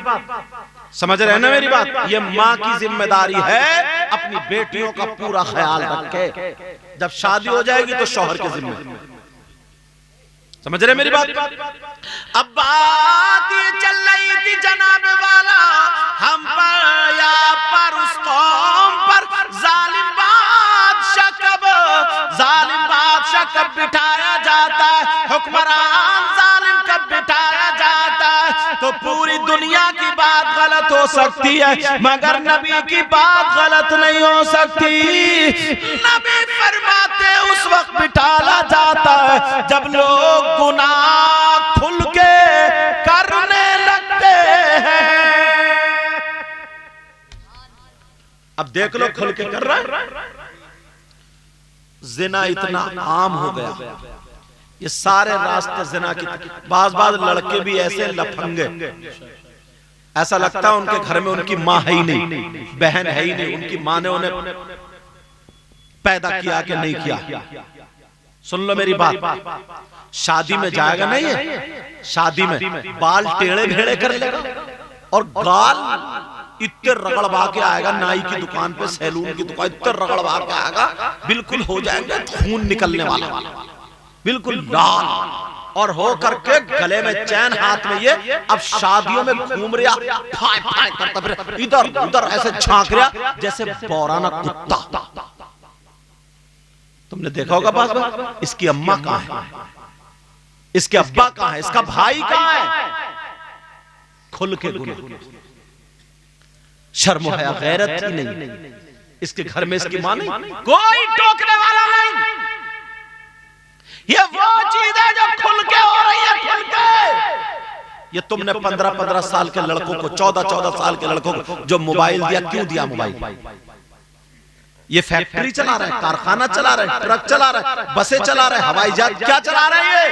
S1: समझ रहे हैं ना मेरी बात? ये मां की जिम्मेदारी है अपनी बेटियों का पूरा ख्याल रखे। जब शादी हो जाएगी तो शौहर के जिम्मे। समझ रहे मेरी बात? अब बात ये चल रही थी जनाब वाला, हम पर या पर उस कौम पर जालिम बादशाह कब बिठाया जाता है, हुक्मरान जालिम कब बिठाया जाता है। तो पूरी दुनिया की बात गलत हो सकती है, मगर नबी की बात गलत नहीं हो सकती। नबी फरमाते उस वक्त बिठाया जाता है जब लोग गुनाह खुल के करने लगते हैं। अब देख लो खुल के कर रहा है। जिना इतना आम हो गया, ये सारे रास्ते जिना की। बाज लड़के भी ऐसे लफंगे, ऐसा लगता है उनके घर में उनकी माँ है ही नहीं, बहन है ही नहीं, उनकी माँ ने उन्हें पैदा किया कि नहीं किया। सुन लो मेरी बात, शादी में जाएगा नहीं है, शादी में बाल टेढ़े भेड़े कर लेगा और गाल इतने रगड़वा के आएगा, नाई की दुकान पे, सैलून की दुकान, इतने रगड़वा के आएगा, बिल्कुल हो जाएंगे खून निकलने वाला, बिल्कुल लाल, और हो करके गले में चैन, हाथ में ये। अब शादियों में घूम रहा, फाय फाय करता फिर इधर उधर ऐसे झांक रहा जैसे बौराना कुत्ता। तुमने देखा होगा बात। इसकी अम्मा कहां है, इसके अब्बा कहां है, इसका भाई कहां है? खुल के गुनाह, शर्म हया गैरत ही नहीं। इसके घर में इसकी मां नहीं, कोई टोकने वाला नहीं। ये वो चीज है जो खुल के हो रही है, खुल के। ये तुमने 15-15 साल के लड़कों को, 14-14 साल के लड़कों को जो मोबाइल दिया, क्यों दिया मोबाइल? ये फैक्ट्री चला रहा है, कारखाना चला रहा है, ट्रक चला रहा है, बसें चला रहा है, हवाई जहाज, क्या चला रहे हैं?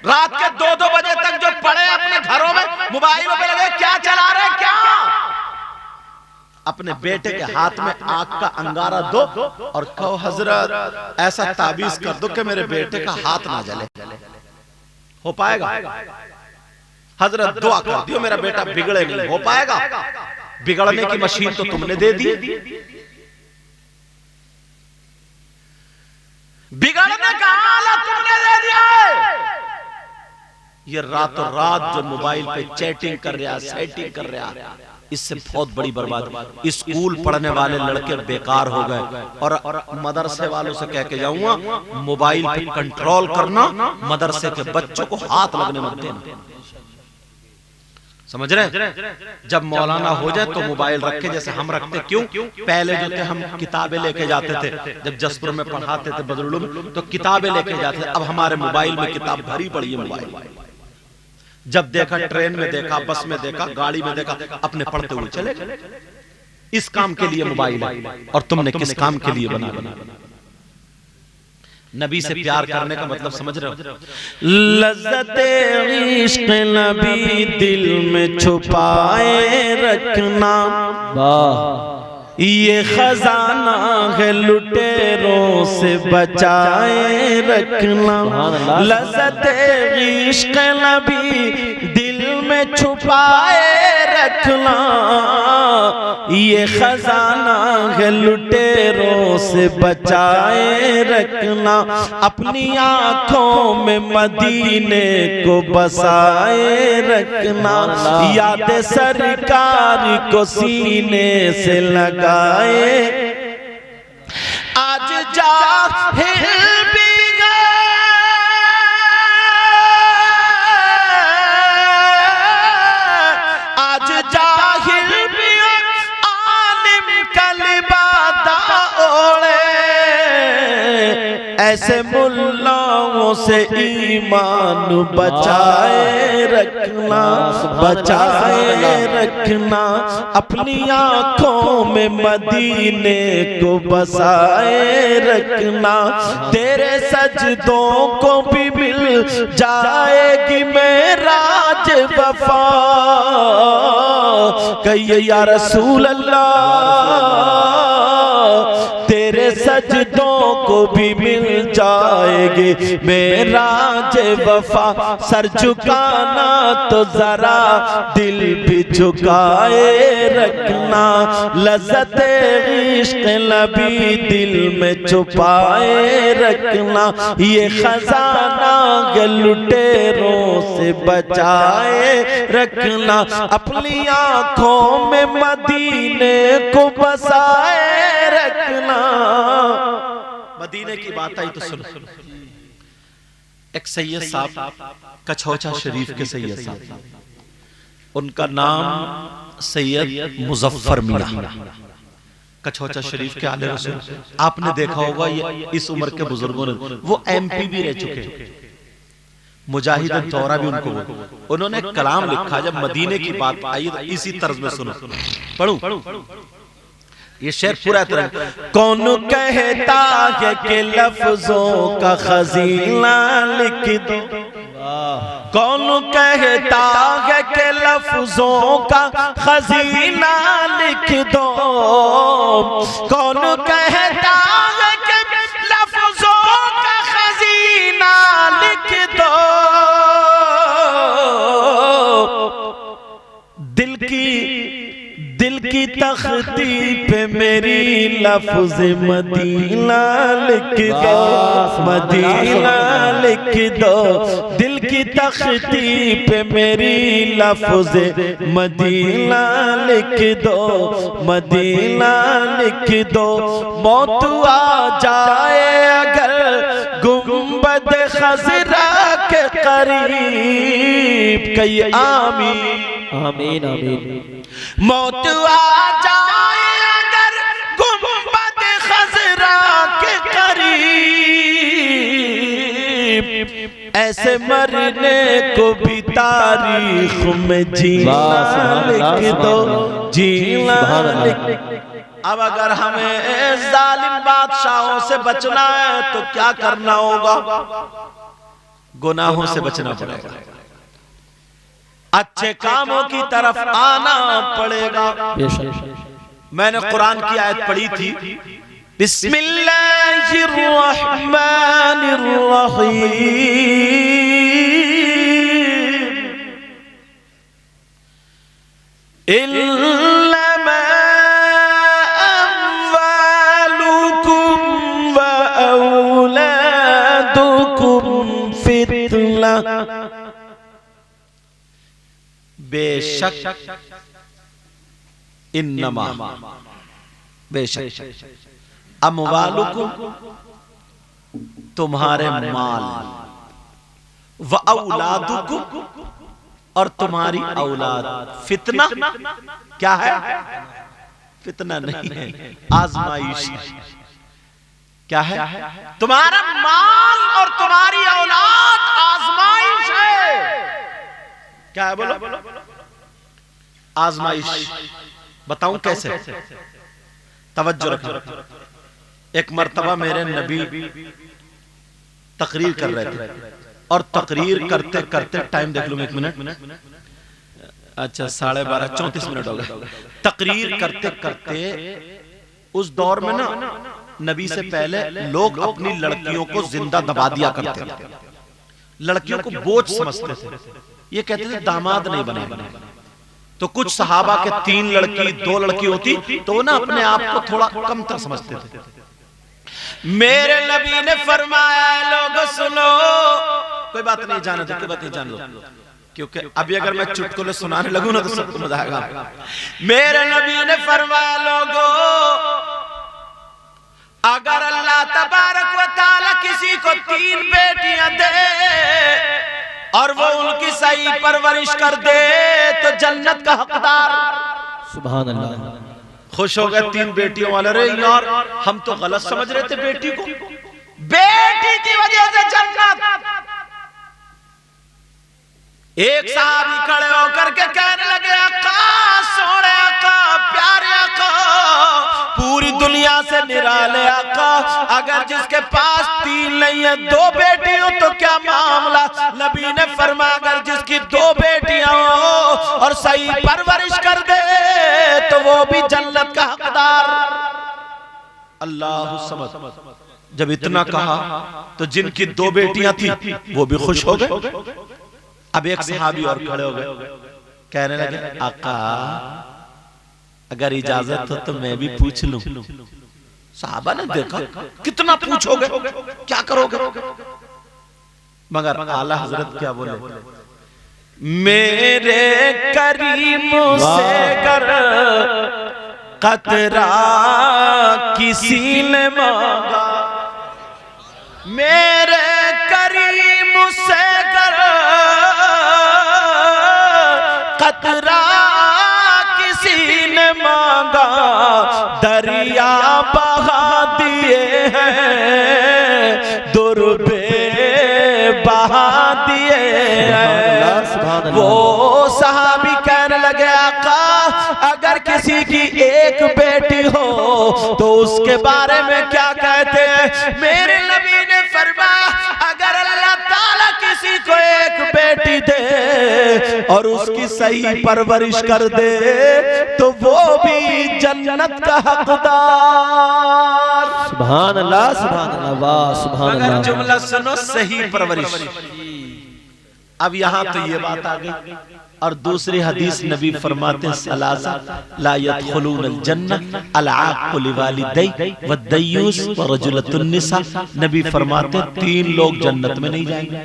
S1: रात के 2-2 बजे तक जो पड़े अपने घरों में मोबाइलों पे लगे, क्या चला रहे हैं? क्या अपने बेटे के हाथ में आग का अंगारा दो और कहो हजरत ऐसा ताबीज कर दो कि मेरे बेटे का हाथ ना जले। हो पाएगा? हजरत दुआ कर दियो मेरा बेटा बिगड़े नहीं। हो पाएगा? बिगड़ने की मशीन तो तुमने दे दी, बिगड़ने का आला तुमने दे दिया है। ये रातों रात जो मोबाइल पे चैटिंग कर रहा, सेटिंग कर रहा, इससे बहुत बड़ी बर्बादी। स्कूल पढ़ने वाले लड़के बेकार हो गए। और मदरसे वालों से कह के जाऊंगा, मोबाइल पे कंट्रोल करना, मदरसे के बच्चों को हाथ लगने मत देना। समझ रहे? जब मौलाना हो जाए तो मोबाइल रखे, जैसे हम रखते। क्यों? पहले जो थे हम किताबें लेके जाते थे, जब जसपुर में पढ़ाते थे बदरुल में, तो किताबें लेके जाते थे। अब हमारे मोबाइल में किताब भरी पड़ी है। मोबाइल जब देखा, ट्रेन में देखा, बस में देखा, गाड़ी में देखा, अपने पढ़ते हुए चले गए। इस काम के लिए मोबाइल है, और तुमने किस काम के लिए बना? नबी से प्यार करने का मतलब समझ रहे हो?
S3: लज़्ज़ते इश्क़ नबी दिल में छुपाए रखना, ये खजाना है लुटेरों से बचाए रखना। लज़्ज़ते इश्क़ नबी दिल में छुपाए रखना, ये खजाना है लुटेरों से बचाए रखना। अपनी आंखों में मदीने को बसाए रखना, याद सरकार को सीने से लगाए। आज जाहिल भी ऐसे मुल्लाओं से ईमान बचाए रखना, बचाए रखना। अपनी आंखों में मदीने को बसाए रखना। तेरे सजदों को भी मिल जाएगी मेराज वफा। कहिए या रसूल अल्लाह, तेरे सजदों को भी मिल जाएगी मेराज वफा। सर झुकाना तो जरा दिल भी झुकाए रखना। लज़्ज़ते इश्क़ नबी दिल में छुपाए रखना, ये खजाना के लुटेरों से बचाए रखना। अपनी आंखों में मदीने को बसाए रखना।
S1: मदीने की बात आई तो सुनो। एक सैयद साहब, कछौचा शरीफ के सैयद साहब, उनका नाम सैयद मुजफ्फर मीरा, कछौचा शरीफ के आले रसूल। आपने देखा होगा ये इस उम्र के बुजुर्गों ने, वो MP भी रह चुके, मुजाहिद तौरा भी उनको बोले। उन्होंने कलाम लिखा, जब मदीने की बात आई तो इसी तर्ज में सुनो, पढ़ूं ये शेर पूरा तरह।
S3: कौन कहता है कि लफ्जों का खजीना लिख दो, कौन कहता है कि लफ्जों का खजीना लिख दो। कौन कहता है कि लफ्जों का खजीना लिख दो। दिल की तख्ती पे मेरी लफ्ज मदीना लिख दो, मदीना लिख दो। दिल की तख्ती पे मेरी लफ्ज मदीना लिख दो, मदीना लिख दो। मौत आ जाए अगर गुंबद खजरा के करीब, कई आमीन
S2: आमीन आमीन।
S3: मौत आ जाए अगर गुंबद खजरा के करीब, ऐसे मरने को भी तारीख में जीना लिख दो, जीना लिख।
S1: अब अगर हमें जालिम बादशाहों से बचना है तो क्या करना होगा? गुनाहों से बचना पड़ेगा, अच्छे कामों की तरफ आना पड़ेगा। मैंने कुरान की आयत पढ़ी थी, बिस्मिल्लाहिर्रहमानिर्रहीम, इन्नमा अम्वालुकुम व औलादुकुम फितना बेशक, इन्नमा, बेशक, अमवालुकुम, तुम्हारे माल, व औलादुकुम, और तुम्हारी औलाद, फितना क्या है? फितना नहीं है, आजमाइश। क्या है? तुम्हारा माल और तुम्हारी औलाद आजमाइश है। क्या है? बोलो। आजमाइश। बताऊं कैसे? तवज्जो रखो। एक मर्तबा मेरे नबी तकरीर कर रहे थे, और तकरीर करते करते, टाइम देख लूं 1 मिनट, अच्छा 12:30 34 मिनट हो गए। तकरीर करते करते, उस दौर में ना नबी से पहले लोग अपनी लड़कियों को जिंदा दबा दिया करते थे, लड़कियों को बोझ समझते थे। ये कहते थे दामाद नहीं बने। तो कुछ सहाबा के 3 लड़की 2 लड़की होती तो ना अपने आप को थोड़ा कमतर समझते थे। मेरे नबी ने फरमाया, लोगों सुनो, कोई बात नहीं, जाने दो, कोई बात नहीं, जान दो, क्योंकि अभी अगर मैं चुटकुले सुनाने लगूं ना तो सबको मजा आएगा। मेरे नबी ने फरमाया, लोगों, अगर अल्लाह तबारक व तआला किसी को 3 बेटियां दे और वो उनकी सही परवरिश कर दे तो जन्नत का हकदार।
S2: सुभान अल्लाह।
S1: खुश हो गए 3 बेटियों वाले। रे यार, हम तो गलत समझ रहे थे बेटी को, बेटी की वजह से जन्नत। एक साहबी खड़े होकर के कहने लगे, आका, सोने आका, प्यारे आका, पूरी दुनिया से निराले आका, अगर जिसके पास 3 नहीं है 2 बेटी हो तो क्या मामला? नबी ने फरमाया, अगर जिसकी 2 बेटियां हो और सही परवरिश कर दे तो वो भी जन्नत का हकदार। अल्लाह समझ। जब इतना कहा तो जिनकी 2 बेटियां थी वो भी खुश हो गए। अब एक सहाबी और खड़े हो गए, कहने लगे, आका, अगर इजाजत हो तो मैं भी पूछ लूं। साहबा ने देखा, कितना पूछोगे, क्या करोगे? मगर आला हजरत क्या बोले, मेरे करीमों से कर कतरा किसी ने मांगा, मेरे करीमों से कर कतरा किसी ने मांगा, दरिया बहा दिए हैं, दुर्बे बहा दिए हैं। वो सहाबी कहने लगे, आका, अगर किसी की 1 बेटी हो तो उसके बारे में क्या कहते हैं? मेरे नबी ने फरमाया, अगर अल्लाह ताला किसी को 1 बेटी दे और उसकी सही परवरिश कर दे तो वो भी जन्नत का हकदार।
S2: सुभान अल्लाह, सुभान अल्लाह, वाह, सुभान अल्लाह।
S1: जुमला सुनो, सही परवरिश। अब यहाँ तो ये बात आ गई। और दूसरी हदीस नबी फरमाते, सलासा ला यदखुलूनल जन्नह अल आक़ु लिवालिदै व दय्यूस व रजुलतुन निसा। नबी फरमाते 3 लोग जन्नत में नहीं जाएंगे।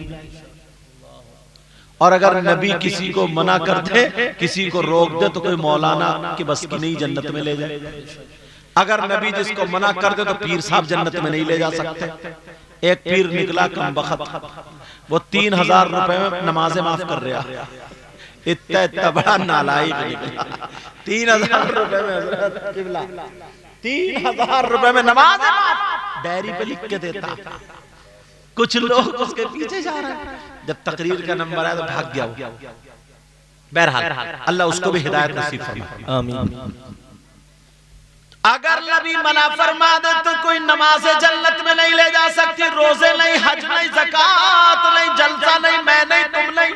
S1: और अगर नबी किसी को मना कर दे, किसी को रोक दे, तो कोई मौलाना की बस की नहीं जन्नत में ले जाए। अगर नबी जिसको मना कर दे तो पीर साहब जन्नत में नहीं ले जा सकते। एक पीर निकला कमबख्त, वो 3000 रुपए में नमाजें माफ कर रहा। इतना बड़ा नालायक निकला। 3000 रुपए में हजरत किबला, 3000 रुपए में नमाज डायरी पे लिख के देता। कुछ लोग उसके पीछे जा रहे हैं। जब तकरीर का नंबर आया तो भाग गया वो। बहरहाल अल्लाह उसको भी हिदायत नसीब फरमाए, आमीन। अगर नबी मना फरमा दे तो कोई नमाज जन्नत में नहीं ले जा सकती, रोजे नहीं, हज नहीं, ज़कात नहीं, जलसा नहीं, मैं नहीं, तुम नहीं।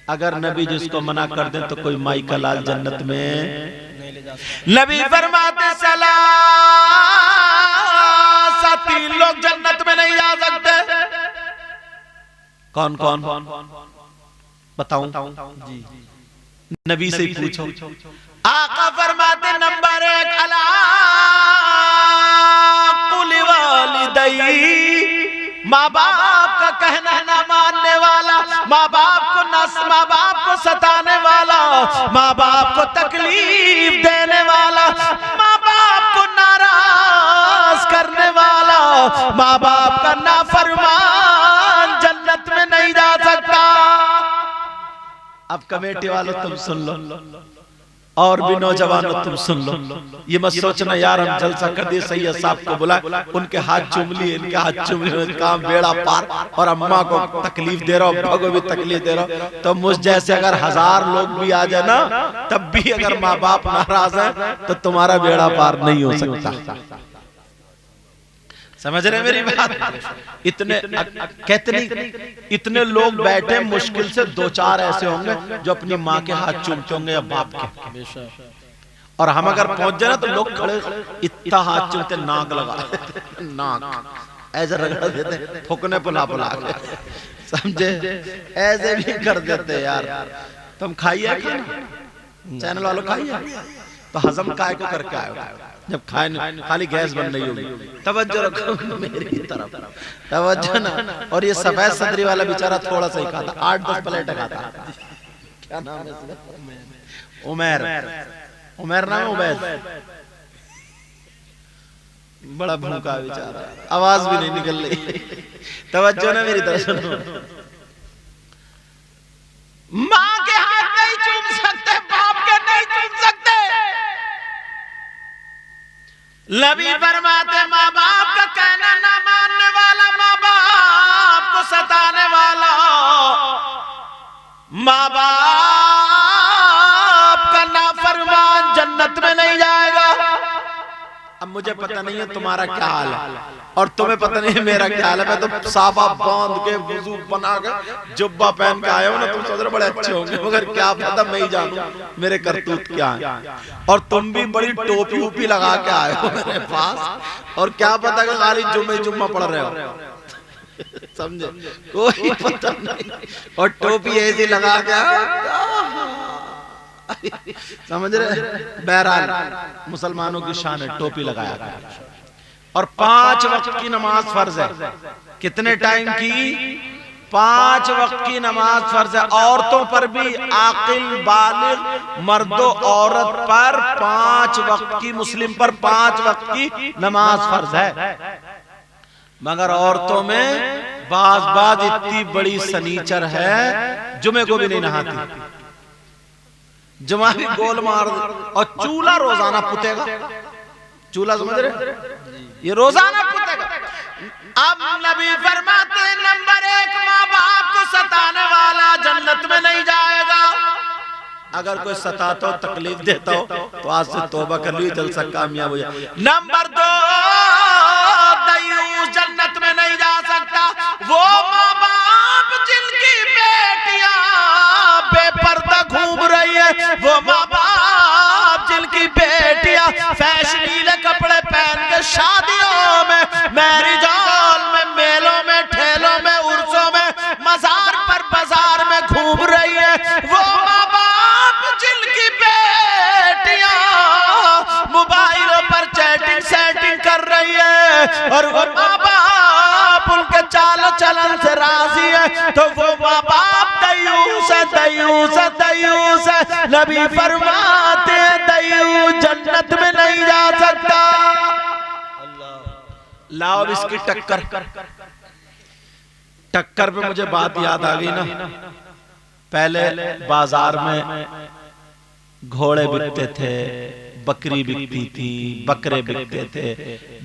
S1: अगर नबी जिसको मना कर दे तो कोई माई का लाल जन्नत में नहीं ले जा सकता। नबी फरमाते सला 3 लोग जन्नत में नहीं जा सकते। कौन कौन बताऊं? जी, नबी से ही पूछो। आका फरमाते नंबर 1 अला कुल वालिदै, माँ बाप का कहना ना मानने वाला, माँ बाप को सताने माँ बाप को तकलीफ देने वाला, माँ बाप को नाराज करने वाला, माँ बाप का नाफरमान जन्नत में नहीं जा सकता। अब कमेटी वालों तुम सुन लो, और भी नौजवानों तुम सुन लो, ये मत सोचना यार हम जलसा कर दिए, सैयद साहब को बुला, उनके हाथ चूम लिए, इनके हाथ चूम लिए, काम बेड़ा पार, और अम्मा को तकलीफ दे रहा हो, अब्बा को भी तकलीफ दे रहा हो। तो मुझ जैसे अगर 1000 लोग भी आ जाए ना, तब भी अगर माँ बाप नाराज है तो तुम्हारा बेड़ा पार नहीं हो सकता। समझ रहे मेरी बात? इतने कहते नहीं, इतने लोग बैठे, मुश्किल से 2-4 ऐसे होंगे जो अपनी माँ के हाथ चूमते होंगे या बाप के, और हम अगर पहुंच जाए ना तो लोग खड़े इतना हाथ चूमते, नाक लगा नाक ऐसे रगड़ देते, फूकने पुला पुला के, समझे? ऐसे भी कर देते यार। तुम खाइए खाना, चैनल वालों खाइए, तो हजम काय को करके आए, जब खाए खाली गैस बन रही होगी। तवज्जो रखो मेरी तरफ, तवज्जो ना। और ये सफेद सदरी वाला बेचारा थोड़ा सा ही खाता, 8-10 प्लेट खाता। क्या नाम है इसका? उमैर, उमैर नाम है, उबैद। बड़ा भूखा बेचारा, आवाज भी नहीं निकल रही। तवज्जो ना मेरी तरफ सुनो। माँ के हाथ नहीं चूम सकते, बाप के नहीं चूम सकते। नबी फरमाते माँ बाप का कहना ना मानने वाला, माँ बाप को सताने वाला, माँ बाप का नाफरमान जन्नत में नहीं जाएगा। अब मुझे पता नहीं है तुम्हारा क्या हाल है, और तुम्हें पता नहीं है मेरा क्या हाल है। मैं तो साफा बांध के वुजू बना के जुब्बा पहन के आया हूं ना, तुम सोच रहे बड़े अच्छे होंगे, मगर क्या पता मैं ही जानूं मेरे करतूत क्या है। और तुम भी बड़ी टोपी उपी लगा के आए हो मेरे पास, और क्या पता कि खाली जुम्मा पढ़ रहे हो, समझे? कोई पता नहीं, और टोपी ऐसी लगा के समझ रहे? बहरहाल मुसलमानों की शान है टोपी लगाया। और 5 वक्त की नमाज फर्ज है। कितने टाइम की? 5 वक्त की नमाज फर्ज है। औरतों पर भी, आकिल बालिग मर्दों औरत पर 5 वक्त की, मुस्लिम पर 5 वक्त की नमाज फर्ज है। मगर औरतों में बाज इतनी बड़ी सनीचर है, जुमे को भी नहीं नहाती, जुमा भी गोल मार, और चूल्हा रोजाना पुतेगा। चूल्हा समझ रहे? ये रोजाना पुतेगा। अब नबी फरमाते नंबर 1, माँ बाप को सताने वाला जन्नत में नहीं जाएगा। अगर कोई सताता हो, तकलीफ देता हो, तो आज से तौबा कर ली, जलसा कामयाब हो जाए। नंबर 2, दयूस जन्नत में नहीं जा सकता। वो माँ बाप जिनकी बेटियां बेपर्दा घूम रही है, वो माँ बाप जिनकी बेटियां फैशनीले कपड़े पहन के शादियों में, मैरिज हॉल में, मेलों में, ठेलों में, उर्सों में, मजार पर बाजार में घूम रही है, वो माँ बाप जिनकी बेटियां मोबाइलों पर चैटिंग सेटिंग कर रही है, और वो माँ बाप उनके चाल चलन से राजी है, तो वो माँ बाप दयूस है, दयूस है, दयूस है। नबी फरमाते दयूस जन्नत में नहीं जा सकता। लाओ इसकी टक्कर पे मुझे बात याद आ गई ना। पहले बाजार में घोड़े बिकते थे, बकरी बिकती थी, बकरे बिकते थे,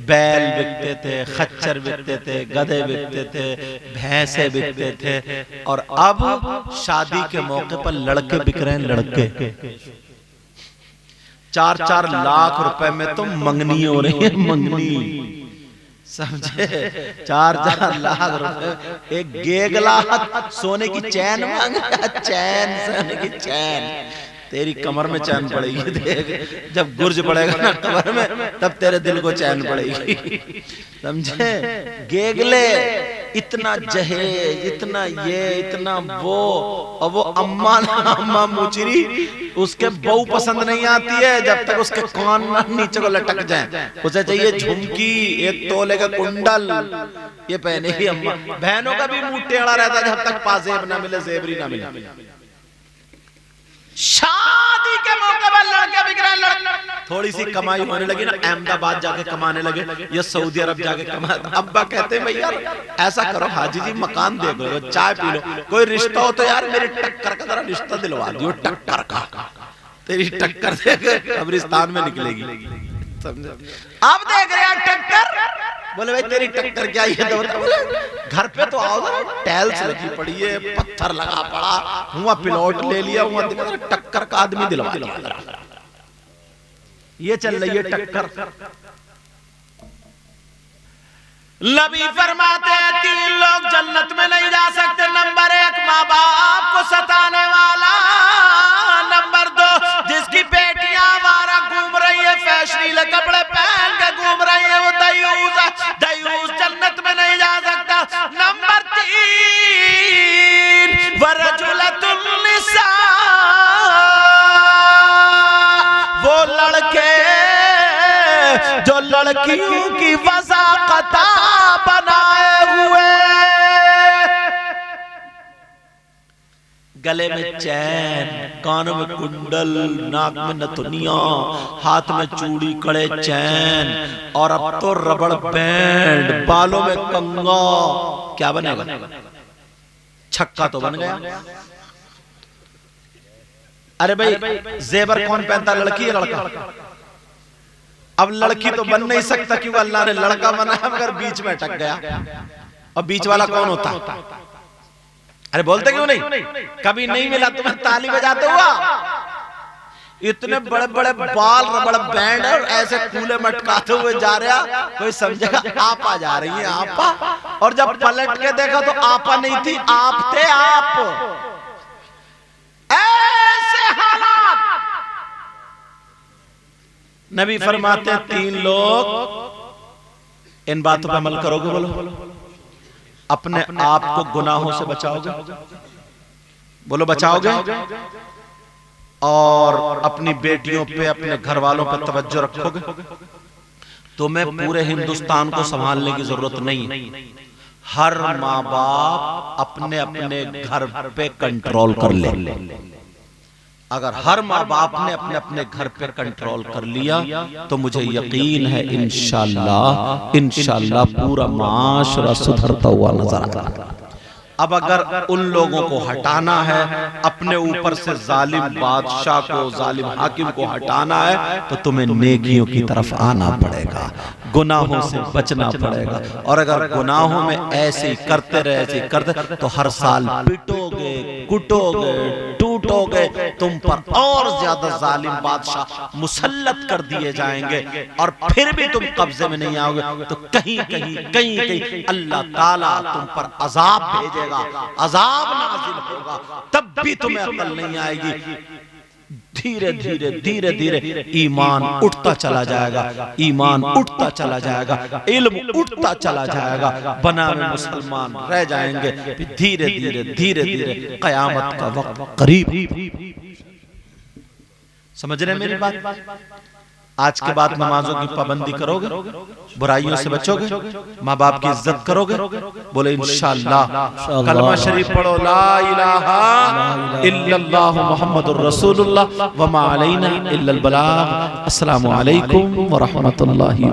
S1: बैल बिकते थे, खच्चर बिकते थे, गधे बिकते थे, भैंसे बिकते थे, और अब शादी के मौके पर लड़के बिक रहे हैं। लड़के 4-4 लाख रुपए में तो मंगनी हो रही है, मंगनी, समझे? 4-4 लाख रुपए। एक गेगला सोने की चैन मांगा, चैन, सोने की चैन। तेरी कमर में चैन पड़ेगी, देख जब गुर्ज पड़ेगा ना कमर में, तब तेरे दिल को चैन पड़ेगी, समझे? गेगले, इतना जहेज, इतना ये, इतना वो, और वो अम्मा मुचरी, उसके बहू पसंद नहीं आती है जब तक उसके कान नीचे को लटक जाए। उसे चाहिए झुमकी, 1 तोले का कुंडल, ये पहनेगी अम्मा। बहनों का भी मुंह टेढ़ा रहता है जब तक पाजेब ना मिले, जेबरी ना मिले। शादी के मौके पर लड़के बिक रहे हैं। थोड़ी सी कमाई होने लगी ना, अहमदाबाद जाके कमाने लगे या सऊदी अरब जाके कमा। अब्बा कहते हैं भैया ऐसा करो हाजी जी, मकान दे दो, चाय पी लो, कोई रिश्ता हो तो यार मेरी टक्कर का जरा रिश्ता दिलवा दियो, टक्कर का, तेरी टक्कर से कब्रिस्तान में निकलेगी। अब देख रहे हैं टक्कर, बोले भाई तेरी टक्कर क्या है, तो घर पे तो आओ ना, टाइल्स लगी पड़ी है, पत्थर लगा पड़ा हुआ, प्लॉट ले लिया हुआ, टक्कर का आदमी दिलवा दिया। ये चल रही है टक्कर। नबी फरमाते हैं 3 लोग जन्नत में नहीं जा सकते। नंबर 1 माँ बाप को सताने वाला, नंबर 2 जिसकी बेटियां आवारा घूम रही है, फैशनीले कपड़े पहन के घूम रही है, वो दयूस जन्नत में नहीं जा सकता। नंबर 3 वरजुलतुन निसा, वो लड़के जो लड़कियों की वज़ाक़ता बनाए हुए, गले में चैन, कानों में कुंडल, नाक में नथुनिया, हाथ में चूड़ी, कड़े चैन, और अब तो रबड़ बैंड, बालों में कंगा। क्या बनेगा? छक्का तो बन गया। अरे भाई जेवर कौन पहनता, लड़की या लड़का? अब लड़की तो बन नहीं सकता क्योंकि अल्लाह ने लड़का बनाया, मगर बीच में अटक गया। अब बीच वाला कौन होता? अरे बोलते क्यों नहीं? कभी नहीं मिला तुम्हें ताली बजाते हुआ? इतने बड़े बड़े बाल, रबड़ बैंड, और ऐसे कूले मटकाते हुए जा रहा, कोई समझेगा आपा जा रही है, आपा। और जब पलट के देखा तो आपा नहीं थी, आप थे आप। ऐसे हालात। नबी फरमाते 3 लोग, इन बातों पर अमल करोगे, बोलो अपने आप को गुनाहों से बचाओगे, बोलो बचाओगे, और अपनी बेटियों पे, अपने घर वालों पे तवज्जो रखोगे, तुम्हें पूरे हिंदुस्तान को संभालने की जरूरत नहीं है। हर माँ बाप अपने अपने घर पे कंट्रोल कर ले। अगर हर माँ बाप ने अपने अपने घर पे कंट्रोल कर लिया तो मुझे यकीन है इंशाल्लाह पूरा माशरा सुधरता हुआ नजर आता। अब अगर उन लोगों को हटाना है, अपने ऊपर से जालिम बादशाह को, जालिम हाकिम को हटाना है, तो तुम्हें नेकियों की तरफ आना पड़ेगा, गुनाहों से बचना पड़ेगा। और अगर गुनाहों में ऐसे ही करते रहे, ऐसे ही करते, तो हर साल पिटोगे, कुटोगे, टूटोगे, तुम पर और ज्यादा जालिम बादशाह मुसल्लत कर दिए जाएंगे, और फिर भी तुम कब्जे में नहीं आओगे, तो कहीं कहीं अल्लाह ताला तुम पर अजाब भेजेगा, अजाब नाजिल होगा, तब भी तुम्हें अकल नहीं आएगी। धीरे धीरे ईमान उठता चला जाएगा, ईमान उठता चला जाएगा, इल्म उठता चला जाएगा, बना में मुसलमान रह जाएंगे। धीरे धीरे कयामत का वक्त करीब। समझ रहे मेरी बात? आज के बाद नमाजों की पाबंदी करोगे, बुराइयों से बचोगे, माँ बाप की इज्जत करोगे, बोले इंशाअल्लाह। कलमा शरीफ पढ़ो, ला इलाहा इल्लल्लाह मुहम्मदुर रसूलुल्लाह व मा अलैना इल्लल बलाग। अस्सलामु अलैकुम व रहमतुल्लाहि।